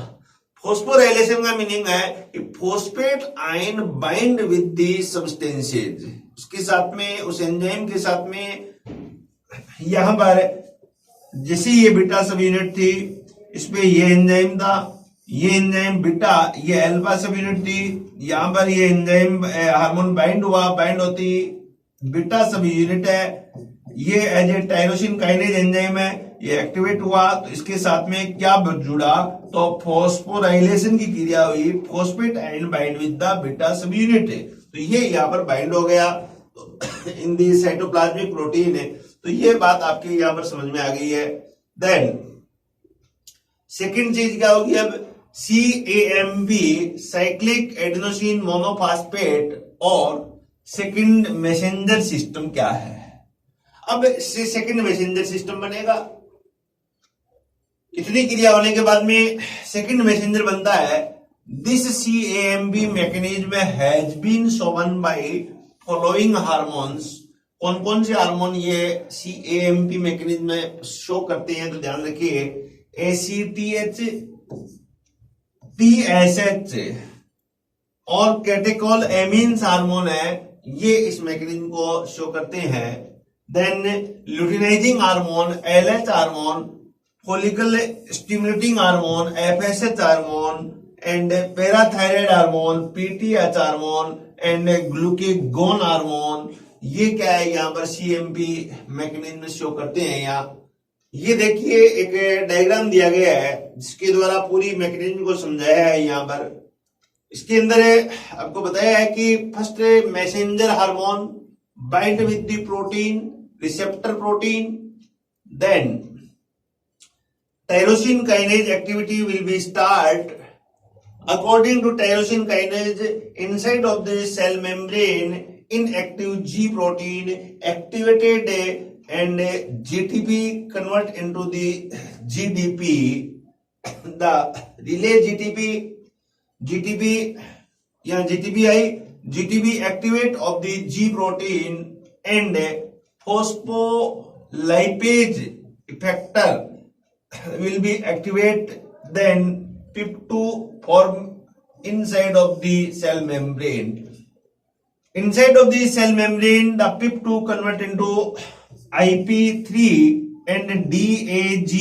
फॉस्फोराइलेशन का मीनिंग है कि phosphate ion bind with the substances, उसके साथ में, उस एंजाइम के साथ में. यहां पर जैसे ये बीटा सब यूनिट थी, इसमें ये एंजाइम था, ये एंजाइम बीटा, ये अल्फा सब यूनिट थी. यहां पर ये एंजाइम हार्मोन बाइंड हुआ, बाइंड होती बीटा सब यूनिट है. ये as a tyrosine kinase enzyme है, ये एक्टिवेट हुआ. तो इसके साथ में क्या जुड़ा? तो फॉस्फोराइलेशन की क्रिया हुई. Phosphate ion bind with the beta सब यूनिट. तो ये यहाँ पर बाइंड हो गया इन दी साइटोप्लाज्मिक प्रोटीन है. तो ये बात आपकी यहां पर समझ में आ गई है. देन सेकंड चीज क्या होगी? अब CAMP साइक्लिक एडेनोसिन मोनोफॉस्फेट और सेकंड मैसेंजर सिस्टम क्या है? अब से सेकंड मैसेंजर सिस्टम बनेगा. इतनी क्रिया होने के बाद में सेकंड मैसेंजर बनता है. This CAMP mechanism has been shown by following hormones. कौन कौन से हार्मोन ये CAMP मैकेनिज्म में शो करते हैं? तो ध्यान रखिए, ACTH, TSH और कैटेकोल एमीन्स हार्मोन है, ये इस मैकेनिज्म को शो करते हैं. Then luteinizing hormone, LH hormone, follicle stimulating hormone, FSH hormone, and parathyroid hormone, PTH hormone and glucagon hormone. ये क्या है? यहाँ पर CAMP मैकेनिज्म शो करते हैं. यहाँ ये देखिए एक डायग्राम दिया गया है जिसके द्वारा पूरी मैकेनिज्म को समझाया है. यहाँ पर इसके अंदर आपको बताया है कि first messenger hormone bind with the protein, receptor protein. Then tyrosine kinase activity will be start according to tyrosine kinase inside of the cell membrane. Inactive G protein activated and GTP convert into the GDP. The relay GTP या GTP activate of the G protein and phospholipase effector will be activate. Then PIP2 form inside of the cell membrane. Inside of the cell membrane, the PIP2 convert into IP3 and DAG.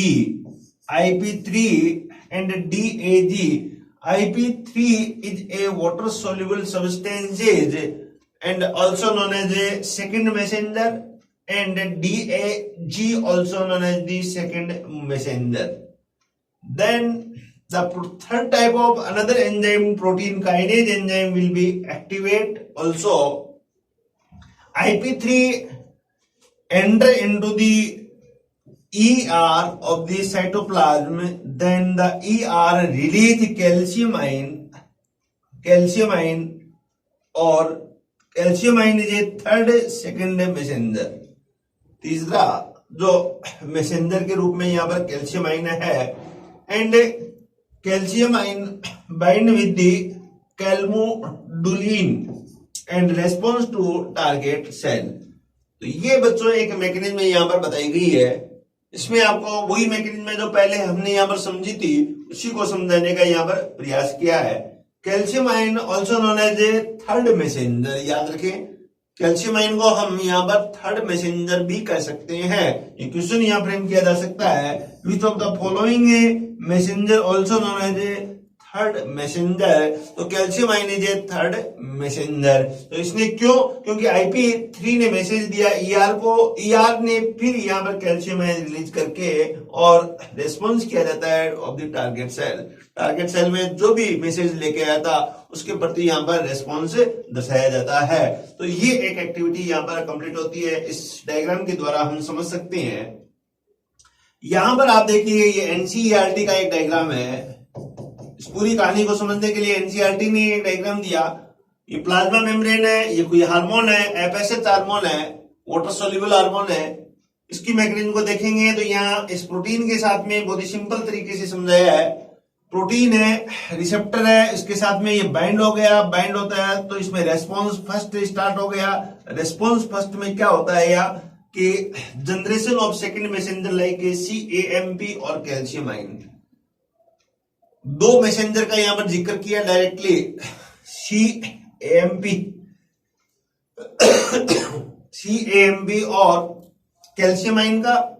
IP3 and DAG. IP3 is a water soluble substance and also known as a second messenger. and DAG also known as the second messenger. Then the third type of another enzyme, protein kinase enzyme, will be activate also. IP3 enter into the ER of the cytoplasm, then the ER release calcium ion, or calcium ion is a third second messenger. तीसरा जो messenger के रूप में यहाँ पर calcium ion है, and calcium ion bind with the calmodulin and response to target cell. तो ये बच्चों एक मैकेनिज्म यहाँ पर बताई गई है। इसमें आपको वही मैकेनिज्म जो पहले हमने यहाँ पर समझी थी उसी को समझाने का यहाँ पर प्रयास किया है। Calcium ion also known as a third messenger, याद रखें कैल्शियम आयन को हम यहाँ पर थर्ड मैसेंजर भी कह सकते हैं। ये क्वेश्चन यहाँ फ्रेम किया जा सकता है, which of the following messenger also known as a third messenger. तो calcium ion is a third messenger. तो इसने क्यों? क्योंकि IP3 ने मैसेज दिया ER को, ER ने फिर यहाँ पर कैल्शियम आयन रिलीज करके और रेस्पॉन्स किया जाता है of the target cell. Target cell में जो भी मैसेज लेके आया था उसके प्रति यहाँ पर रेस्पॉन्स दर्शाया जाता है। तो ये एक एक्टिविटी यहाँ पर कंप्लीट होती है। इस डायग्राम के द्वारा हम समझ सकते हैं। यहाँ पर आप देखिए ये NCERT का एक डायग्राम है। इस पूरी कहानी को समझने के लिए NCERT ने एक डायग्राम दिया। ये प्लाज्मा मेम्ब्रेन है, ये कोई हार्मोन है, FSH हार्मोन है, वाटर सोल्यूबल हार्मोन है। इसकी मैकेनिज्म को देखेंगे तो यहाँ इस प्रोटीन के साथ में बहुत ही सिंपल तरीके से समझाया है। प्रोटीन है, रिसेप्टर है, इसके साथ में ये बाइंड हो गया, बाइंड होता है तो इसमें रेस्पॉन्स फर्स्ट स्टार्ट हो गया। रेस्पॉन्स फर्स्ट में क्या होता है या कि generation of second messenger like CAMP और कैल्शियम आयन। दो मैसेंजर का यहां पर जिक्र किया डायरेक्टली, CAMP और कैल्शियम आयन का।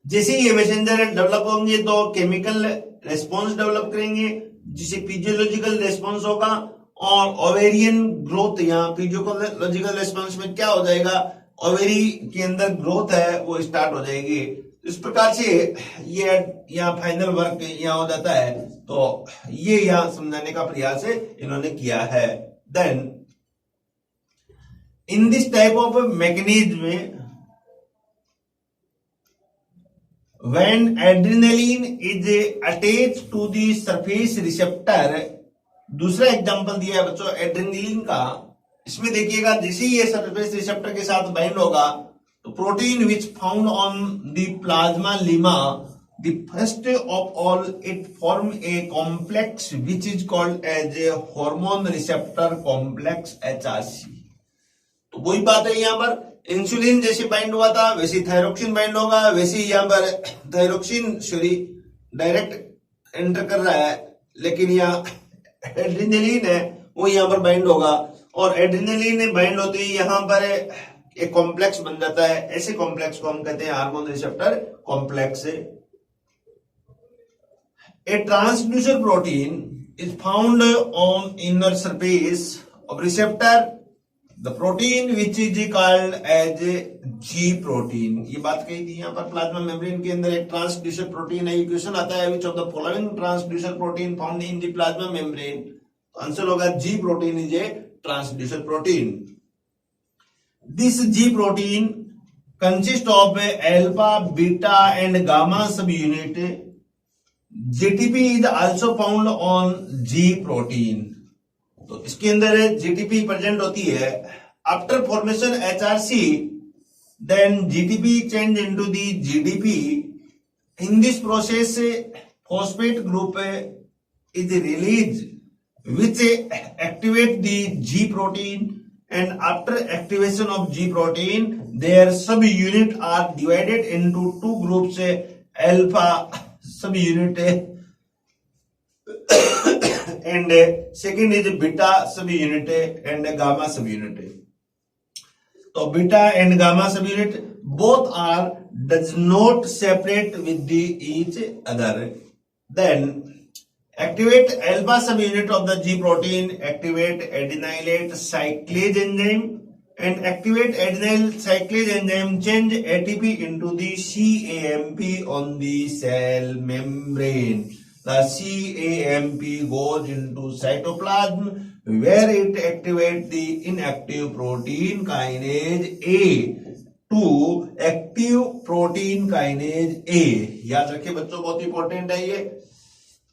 जैसे ये मैसेंजर डेवलप होंगे तो केमिकल रेस्पॉन्स डेवलप करेंगे जिसे फिजियोलॉजिकल रेस्पॉन्स होगा, और ओवेरियन ग्रोथ, यहाँ फिजियोलॉजिकल रेस्पॉन्स में क्या हो जाएगा, ओवेरी के अंदर ग्रोथ है वो स्टार्ट हो जाएगी। इस प्रकार से ये यहाँ फाइनल वर्क यहाँ हो जाता है। तो ये यहाँ समझाने का प्रयास इन्होंने किया है। Then in this type of mechanism when adrenaline is attached to the surface receptor, दूसरा एग्जांपल दिया है बच्चों एड्रेनलिन का। इसमें देखिएगा जैसे ये सरफेस रिसेप्टर के साथ बाइंड होगा तो protein which found on the plasmalemma, the first of all it form a complex which is called as a hormone receptor complex HRC। तो वही बात है, यहाँ पर इंसुलिन जैसे बाइंड हुआ था वैसे थायरोक्सिन बाइंड होगा, वैसे यहाँ पर थायरोक्सिन डायरेक्ट एंटर कर रहा है, लेकिन यहाँ एड्रेनलिन है वो यहाँ पर बाइंड होगा, और एड्रेनलिन बाइंड होते ही यहाँ पर एक कॉम्प्लेक्स बन जाता है। ऐसे कॉम्प्लेक्स को हम कहते हैं hormone receptor complex. A transducer protein is found on inner surface of receptor, the protein which is called as G protein. ये बात कही थी यहाँ पर प्लाज्मा मेम्ब्रेन के अंदर एक ट्रांसड्यूसर प्रोटीन है। क्वेश्चन आता है which of the following transducer protein found in the plasma membrane, तो आंसर होगा G protein is a transducer protein. This G protein consist of alpha, beta and gamma subunit. GTP is also found on G protein. तो इसके अंदर GTP present होती है। After formation HRC, then GTP change into the GDP। In this process phosphate group is release which activate the G protein, and after activation of G protein their subunit are divided into two groups, alpha subunit and second is beta subunit and gamma subunit. So beta and gamma subunit both are does not separate with the each other. Then activate alpha subunit of the G protein, activate adenylate cyclase enzyme, and activate adenyl cyclase enzyme change ATP into the CAMP on the cell membrane. The CAMP goes into cytoplasm where it activates the inactive protein kinase A to active protein kinase A. याद रखिए बच्चों, बहुत important है ये.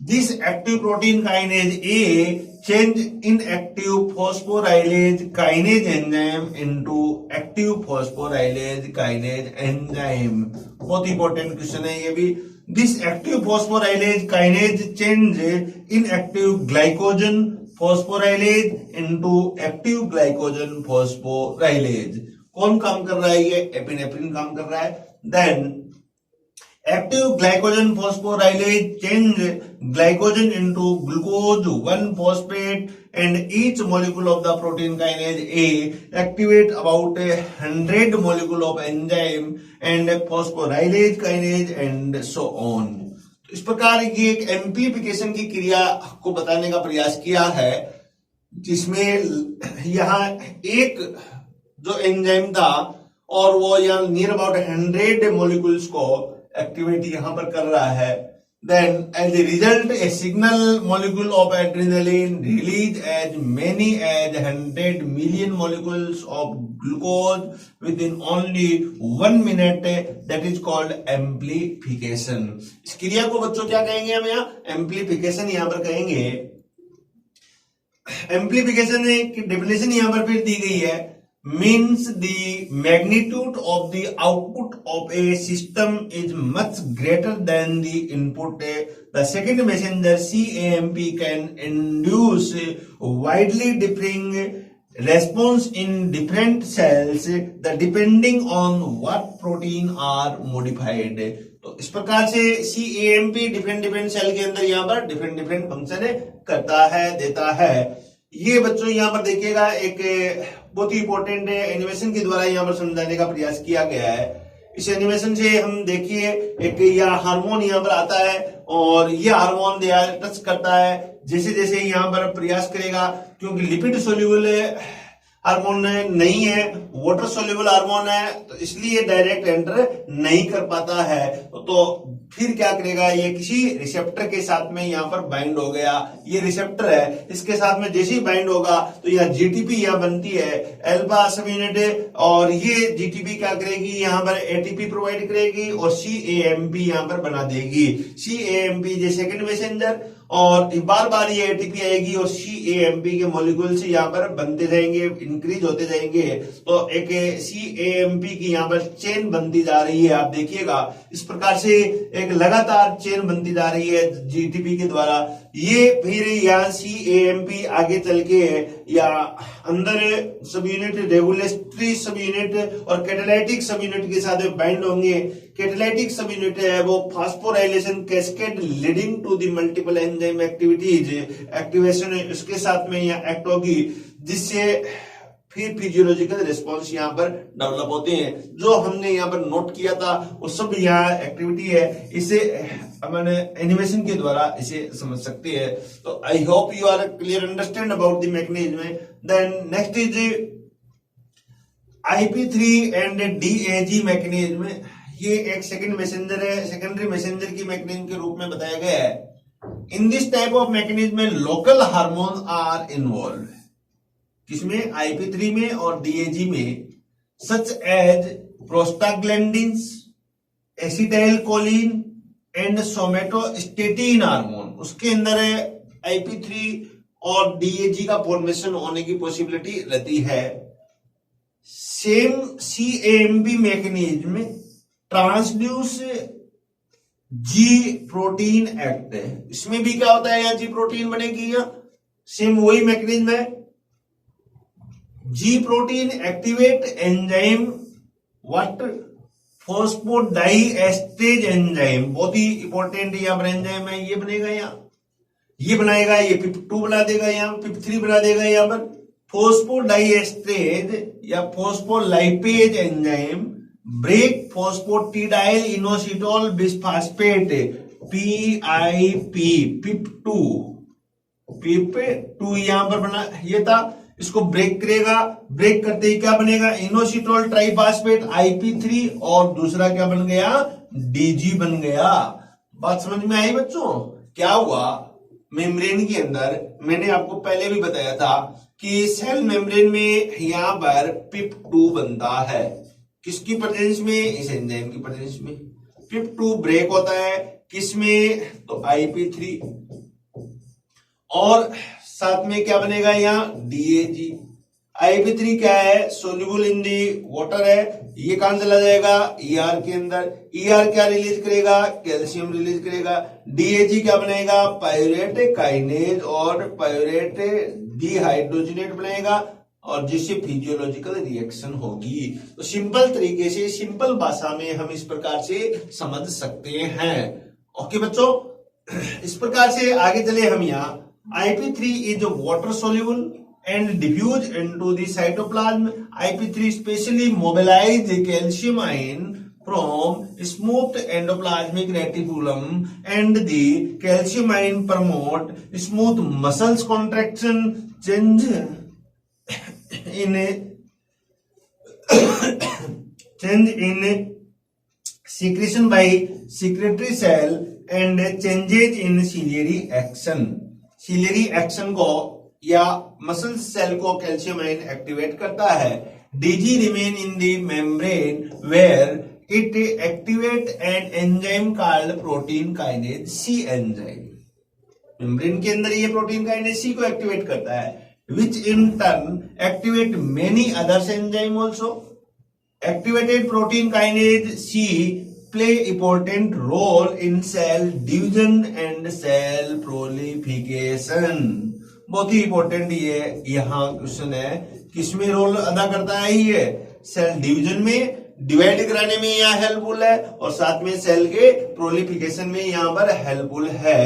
This active protein kinase A change inactive phosphorylase kinase enzyme into active phosphorylase kinase enzyme. बहुत important question है ये भी. This active phosphorylase kinase change inactive glycogen phosphorylase into active glycogen phosphorylase. कौन काम कर रहा है ये? एपिनेफ्रिन काम कर रहा है. Then active glycogen phosphorylase change glycogen into glucose 1-phosphate and each molecule of the protein kinase A activate about 100 molecule of enzyme and phosphorylase kinase and so on. इस प्रकार ये एक एम्प्लीफिकेशन की क्रिया को बताने का प्रयास किया है, जिसमें यहाँ एक जो एंजाइम था और वो यहाँ नियर अबाउट 100 मॉलिक्यूल्स को एक्टिविटी यहां पर कर रहा है. Then as a result a signal molecule of adrenaline release as many as 100 million molecules of glucose within only 1 minute. That is called amplification. इस क्रिया को बच्चों क्या कहेंगे हम यहाँ? एम्प्लीफिकेशन यहां पर कहेंगे. एम्प्लीफिकेशन की डेफिनेशन यहां पर फिर दी गई है. Means the magnitude of the output of a system is much greater than the input. The second messenger CAMP can induce widely differing response in different cells, the depending on what protein are modified. तो इस प्रकार से CAMP different cell के अंदर यहाँ पर different function करता है, देता है. ये बच्चों यहाँ पर देखिएगा एक बहुत ही इंपॉर्टेंट एनिमेशन के द्वारा यहाँ पर समझाने का प्रयास किया गया है. इस एनिमेशन से हम देखिए एक यह हार्मोन यहाँ पर आता है और ये हार्मोन टच करता है. जैसे जैसे यहाँ पर प्रयास करेगा, क्योंकि लिपिड सोल्यूबल हार्मोन नहीं है, वाटर सोल्यूबल हार्मोन है, तो इसलिए डायरेक्ट एंटर नहीं कर पाता है. तो फिर क्या करेगा, ये किसी रिसेप्टर के साथ में यहाँ पर बाइंड हो गया. ये रिसेप्टर है, इसके साथ में जैसे ही बाइंड होगा तो यह जीटीपी यहाँ बनती है अल्फा सब यूनिट, और ये जीटीपी क्या करेगी, यहाँ पर एटीपी प्रोवाइड करेगी और सीएएमपी यहाँ पर बना देगी. सीएएमपी जे सेकंड मैसेंजर, और बार बार ये एटीपी आएगी और सीएएमपी के मॉलिक्यूल्स यहाँ पर बनते जाएंगे, इंक्रीज होते जाएंगे. तो एक सीएएमपी की यहाँ पर चेन बनती जा रही है. आप देखिएगा इस प्रकार से एक लगातार चेन बनती जा रही है जीटीपी के द्वारा. ये फिर यहाँ सीएएमपी आगे चल के या अंदर subunit, regulatory subunit और कैटालाइटिक सब यूनिट के साथ बाइंड होंगे. कैटालाइटिक सब यूनिट है वो phosphorylation cascade leading to the multiple enzyme activities activation उसके साथ में यहाँ एक्ट होगी, जिससे फिर फिजियोलॉजिकल रिस्पॉन्स यहाँ पर डेवलप होते हैं. जो हमने यहाँ पर नोट किया था वो सब यहाँ एक्टिविटी है. इसे मैंने एनिमेशन के द्वारा इसे समझ सकते हैं. तो I hope you are clear understand about the mechanism. Then next is IP3 and DAG mechanism. ये एक सेकंड मैसेंजर है, सेकेंडरी मैसेंजर की मैकेनिज्म के रूप में बताया गया है. In this type of mechanism में लोकल हार्मोन आर इन्वॉल्व. किसमें? IP3 में और DAG में. Such as prostaglandins, acetylcholine and somatostatin hormone. उसके अंदर IP3 और DAG का फॉर्मेशन होने की पॉसिबिलिटी रहती है. Same CAMP mechanism transduce G protein act है. इसमें भी क्या होता है, यहाँ जी प्रोटीन बनेगी. यहाँ सेम वही मैकेनिज्म है. G protein activate enzyme what? Phosphodiesterase enzyme. बहुत ही इंपॉर्टेंट यहाँ पर एंजाइम है. ये बनेगा, यहाँ ये बनाएगा, ये PIP2 बना देगा, यहाँ PIP3 बना देगा. यहाँ पर फॉस्फोडाइएस्टेज या phospholipase enzyme break phosphatidyl inositol bisphosphate PIP PIP2 यहाँ पर बना, ये था. इसको ब्रेक करेगा, ब्रेक करते ही क्या बनेगा, इनोसिटोल ट्राइफॉस्फेट IP3 और दूसरा क्या बन गया, DG बन गया। बात समझ में आई बच्चों? क्या हुआ, मेम्ब्रेन के अंदर मैंने आपको पहले भी बताया था कि सेल मेम्ब्रेन में यहां पर PIP2 बनता है, किसकी प्रेजेंस में, इस एंजाइम की प्रेजेंस में। PIP2 ब्रेक होता है किसमें, तो IP3, और साथ में क्या बनेगा यहाँ, DAG। IP3 क्या है, सोल्यूबल इन दी वाटर है, ये कहां चला जाएगा, ER के अंदर। ER क्या रिलीज करेगा, कैल्शियम रिलीज करेगा। DAG क्या बनाएगा, पायरेट काइनेज और पायरेट डिहाइड्रोजनेट बनाएगा, और जिससे फिजियोलॉजिकल रिएक्शन होगी। तो सिंपल तरीके से, सिंपल भाषा में हम इस प्रकार से समझ सकते हैं। ओके बच्चों, इस प्रकार से आगे चले हम यहाँ। IP3 is water soluble and diffuse into the cytoplasm. IP3 specially mobilize the calcium ion from smooth endoplasmic reticulum, and the calcium ion promote smooth muscles contraction, change in secretion by secretory cell, and changes in ciliary action. Ciliary action को या muscle cell को calcium ion activate करता है। DG remain in the membrane where it activate an enzyme called protein kinase C enzyme. Membrane के अंदर ये protein kinase C को activate करता है, which in turn activate many others enzyme also. Activated protein kinase C play important role in cell division and cell proliferation। बहुत ही important ये यहाँ क्वेश्चन है, किसमें रोल अदा करता है ये, सेल डिवीजन में, डिवाइड कराने में यहाँ हेल्पफुल है, और साथ में सेल के प्रोलिफिकेशन में यहाँ पर हेल्पफुल है।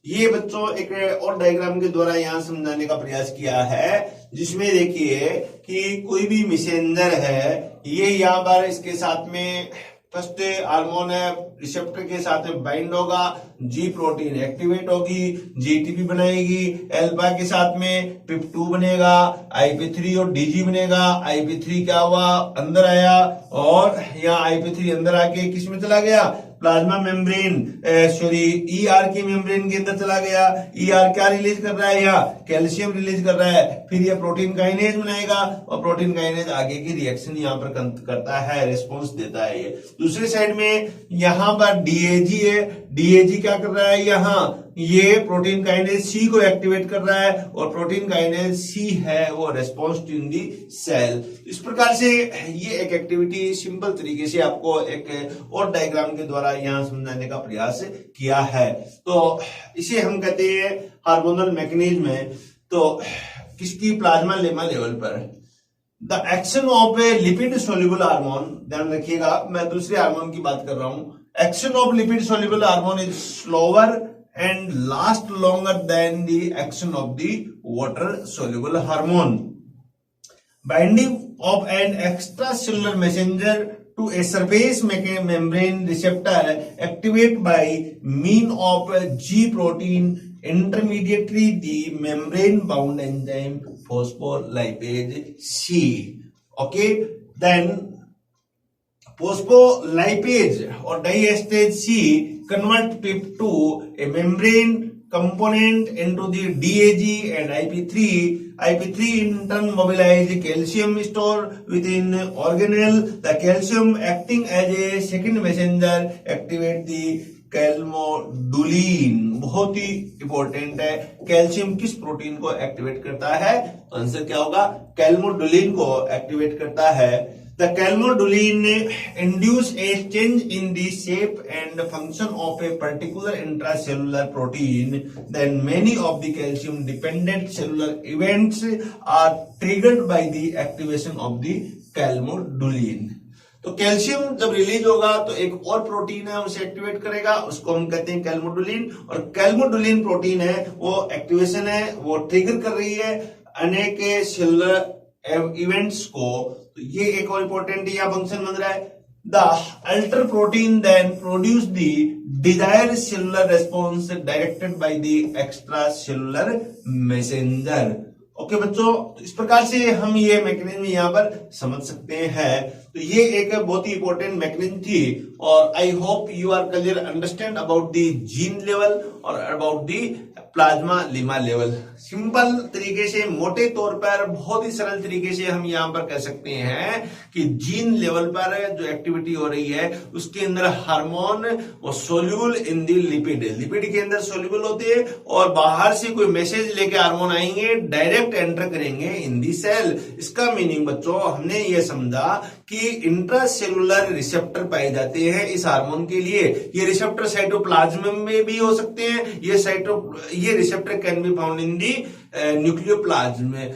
ये बच्चों एक और डायग्राम के द्वारा यहाँ समझाने का प्रयास किया है, जिसमें देखिए कि कोई भी मैसेंजर है, ये यहाँ पर इसके साथ में फर्स्ट हार्मोन है, रिसेप्टर के साथ बाइंड होगा, G प्रोटीन एक्टिवेट होगी, GTP बनाएगी, अल्फा के साथ में PIP2 बनेगा, IP3 और DG बनेगा। IP3 क्या हुआ, अंदर आया, और यहाँ IP3 अंदर आके किस में चला गया, प्लाज्मा मेम्ब्रेन, सॉरी ER की मेम्ब्रेन के अंदर चला गया। ER क्या रिलीज कर रहा है, यहाँ कैल्शियम रिलीज कर रहा है, फिर ये प्रोटीन काइनेज बनाएगा, और प्रोटीन काइनेज आगे की रिएक्शन यहाँ पर करता है, रिस्पॉन्स देता है। ये दूसरी साइड में यहाँ पर DAG है, DAG क्या कर रहा है, यहाँ ये प्रोटीन काइनेज C को एक्टिवेट कर रहा है, और प्रोटीन काइनेज C है वो response to in the cell. इस प्रकार से ये एक एक्टिविटी सिंपल तरीके से आपको एक और डायग्राम के द्वारा यहाँ समझाने का प्रयास किया है। तो इसे हम कहते हैं हार्मोनल मैकेनिज्म है। तो किसकी, प्लाज्मा लेमा लेवल पर the action of A lipid soluble hormone, ध्यान रखिएगा मैं दूसरे हार्मोन की बात कर रहा हूं। Action of lipid soluble hormone is slower and last longer than the action of the water soluble hormone. Binding of an extracellular messenger to a surface membrane receptor activate by mean of G protein intermediary the membrane bound enzyme phospholipase C. Okay, then phospholipase or diastase C convert PIP2 a membrane component into the DAG and IP3. IP3 in turn mobilize calcium store within organelle. The calcium acting as a second messenger activate the कैल्मोडुलिन। बहुत ही important है, calcium किस protein को activate करता है, answer क्या होगा, कैल्मोडुलिन को एक्टिवेट करता है। The calmodulin induce a change in the shape and function of a particular intracellular protein. Then many of the calcium-dependent cellular events are triggered by the activation of the calmodulin. तो calcium जब release होगा तो एक और protein है उसे activate करेगा, उसको हम कहते हैं कैल्मोडुलिन। और कैल्मोडुलिन प्रोटीन है वो एक्टिवेशन है, वो ट्रिगर कर रही है अनेक सेलुलर इवेंट्स को। तो ये एक और इंपॉर्टेंट यहाँ फंक्शन बन रहा है। The alter protein then produce the desired cellular response directed by the extracellular messenger. Okay बच्चों, तो इस प्रकार से हम ये मैकेनिज्म यहाँ पर समझ सकते हैं। तो ये एक बहुत ही इंपॉर्टेंट मैकेनिज्म थी और I hope you are clear understand about the gene level और about the plasmalemma level. Simple तरीके से, मोटे तौर पर, बहुत ही सरल तरीके से हम यहाँ पर कह सकते हैं कि जीन लेवल पर जो एक्टिविटी हो रही है उसके अंदर हार्मोन वो soluble in the lipid, lipid के अंदर सोल्यूबल होते हैं और बाहर से कोई मैसेज लेके हार्मोन आएंगे, डायरेक्ट एंटर करेंगे इन दी सेल। इसका मीनिंग बच्चों हमने ये समझा कि इंट्रासेलुलर रिसेप्टर पाए जाते हैं इस हार्मोन के लिए। ये रिसेप्टर साइटोप्लाज्म में भी हो सकते हैं, ये receptor can be found in the nucleoplasm.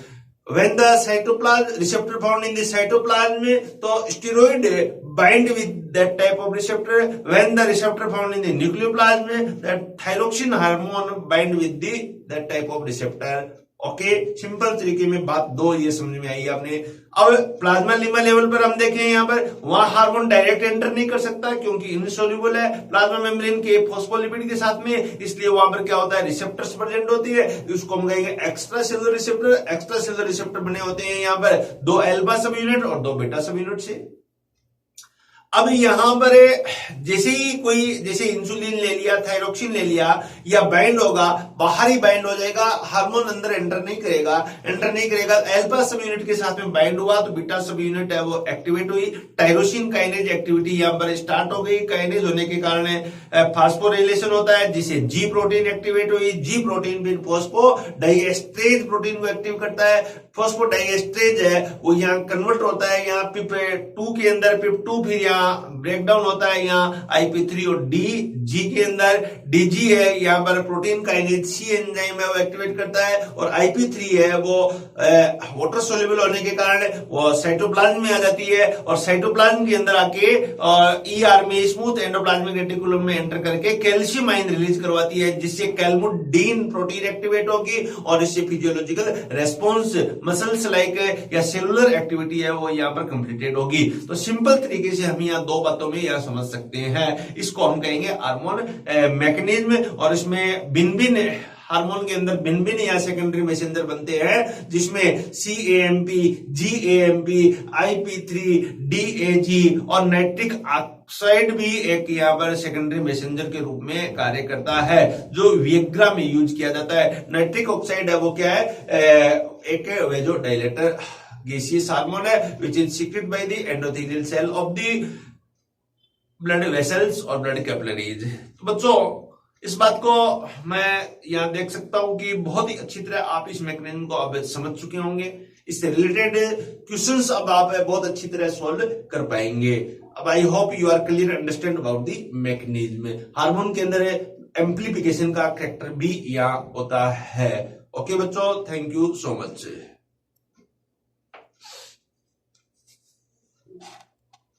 When the cytoplasm receptor found in the cytoplasm, तो steroid bind with that type of receptor. When the receptor found in the nucleoplasm, that thyroxine hormone bind with the that type of receptor. Okay, simple तरीके में बात दो ये समझ में आई आपने। अब प्लाज्मा लीमा लेवल पर हम देखें, यहाँ पर वहां हार्मोन डायरेक्ट एंटर नहीं कर सकता क्योंकि इनसोल्यूबल है प्लाज्मा मेम्ब्रेन के फॉस्फोलिपिड के साथ में, इसलिए वहां पर क्या होता है, रिसेप्टर्स प्रेजेंट होती है, उसको हम कहेंगे extra cellular receptor. Extra cellular receptor बने होते हैं यहाँ पर 2 अल्फा सब यूनिट और 2 बीटा सब यूनिट से। अब यहां पर जैसे इंसुलिन ले लिया, थायरोक्सिन ले लिया, या बाइंड होगा, बाहर ही बाइंड हो जाएगा, हार्मोन अंदर एंटर नहीं करेगा। अल्फा सब यूनिट के साथ में बाइंड हुआ तो बीटा सब यूनिट है वो एक्टिवेट हुई, टायरोसिन काइनेज एक्टिविटी यहां पर स्टार्ट हो गई। काइनेज होने के कारण फास्फोराइलेशन होता है जिससे जी प्रोटीन एक्टिवेट हुई। जी प्रोटीन फिर फॉस्फोडाइएस्ट्रेज प्रोटीन को एक्टिव करता है। फॉस्फोडाइएस्ट्रेज है वो यहाँ कन्वर्ट होता है, यहाँ PIP2 के अंदर PIP2 फिर यहाँ ब्रेकडाउन होता है यहाँ IP3 और DG के अंदर। DG है यहाँ पर प्रोटीन काइनेज C एंजाइम है वो एक्टिवेट करता है, और IP3 है वो वाटर सोल्यूबल होने के कारण वो साइटोप्लाज्म में आ जाती है और साइटोप्लाज्म के अंदर आके ER में स्मूथ एंडोप्लाज्मिक रेटिकुलम में एंटर करके कैल्शियम आयन रिलीज करवाती है जिससे कैल्मुडीन प्रोटीन एक्टिवेट होगी और इससे फिजियोलॉजिकल रेस्पॉन्स मसल्स लाइक या सेलुलर एक्टिविटी है वो यहाँ पर कंप्लीटेड होगी। तो सिंपल तरीके से हम यहाँ 2 बातों में यह समझ सकते हैं, इसको हम कहेंगे हार्मोन मैकेनिज्म, और इसमें भिन्न हार्मोन के अंदर भिन्न या सेकेंडरी मैसेंजर बनते हैं जिसमें CAMP, GAMP, IP3, DAG और नाइट्रिक ऑक्साइड भी एक यहाँ पर सेकेंडरी मैसेंजर के रूप में कार्य करता है जो विएग्रा में यूज किया जाता है। नाइट्रिक ऑक्साइड है वो क्या है, एक वेजोडाइलेटर गैसियस हार्मोन है which is secreted by the endothelial cell of the blood vessels और ब्लड कैपिलरीज। तो बच्चों इस बात को मैं यहाँ देख सकता हूं कि बहुत ही अच्छी तरह आप इस मैकेनिज्म को अब समझ चुके होंगे। इससे रिलेटेड क्वेश्चंस अब आप बहुत अच्छी तरह सॉल्व कर पाएंगे। अब I hope you are clear understand about the mechanism. Hormone के अंदर एम्प्लीफिकेशन का कैरेक्टर भी यहाँ होता है। ओके बच्चों, थैंक यू सो मच।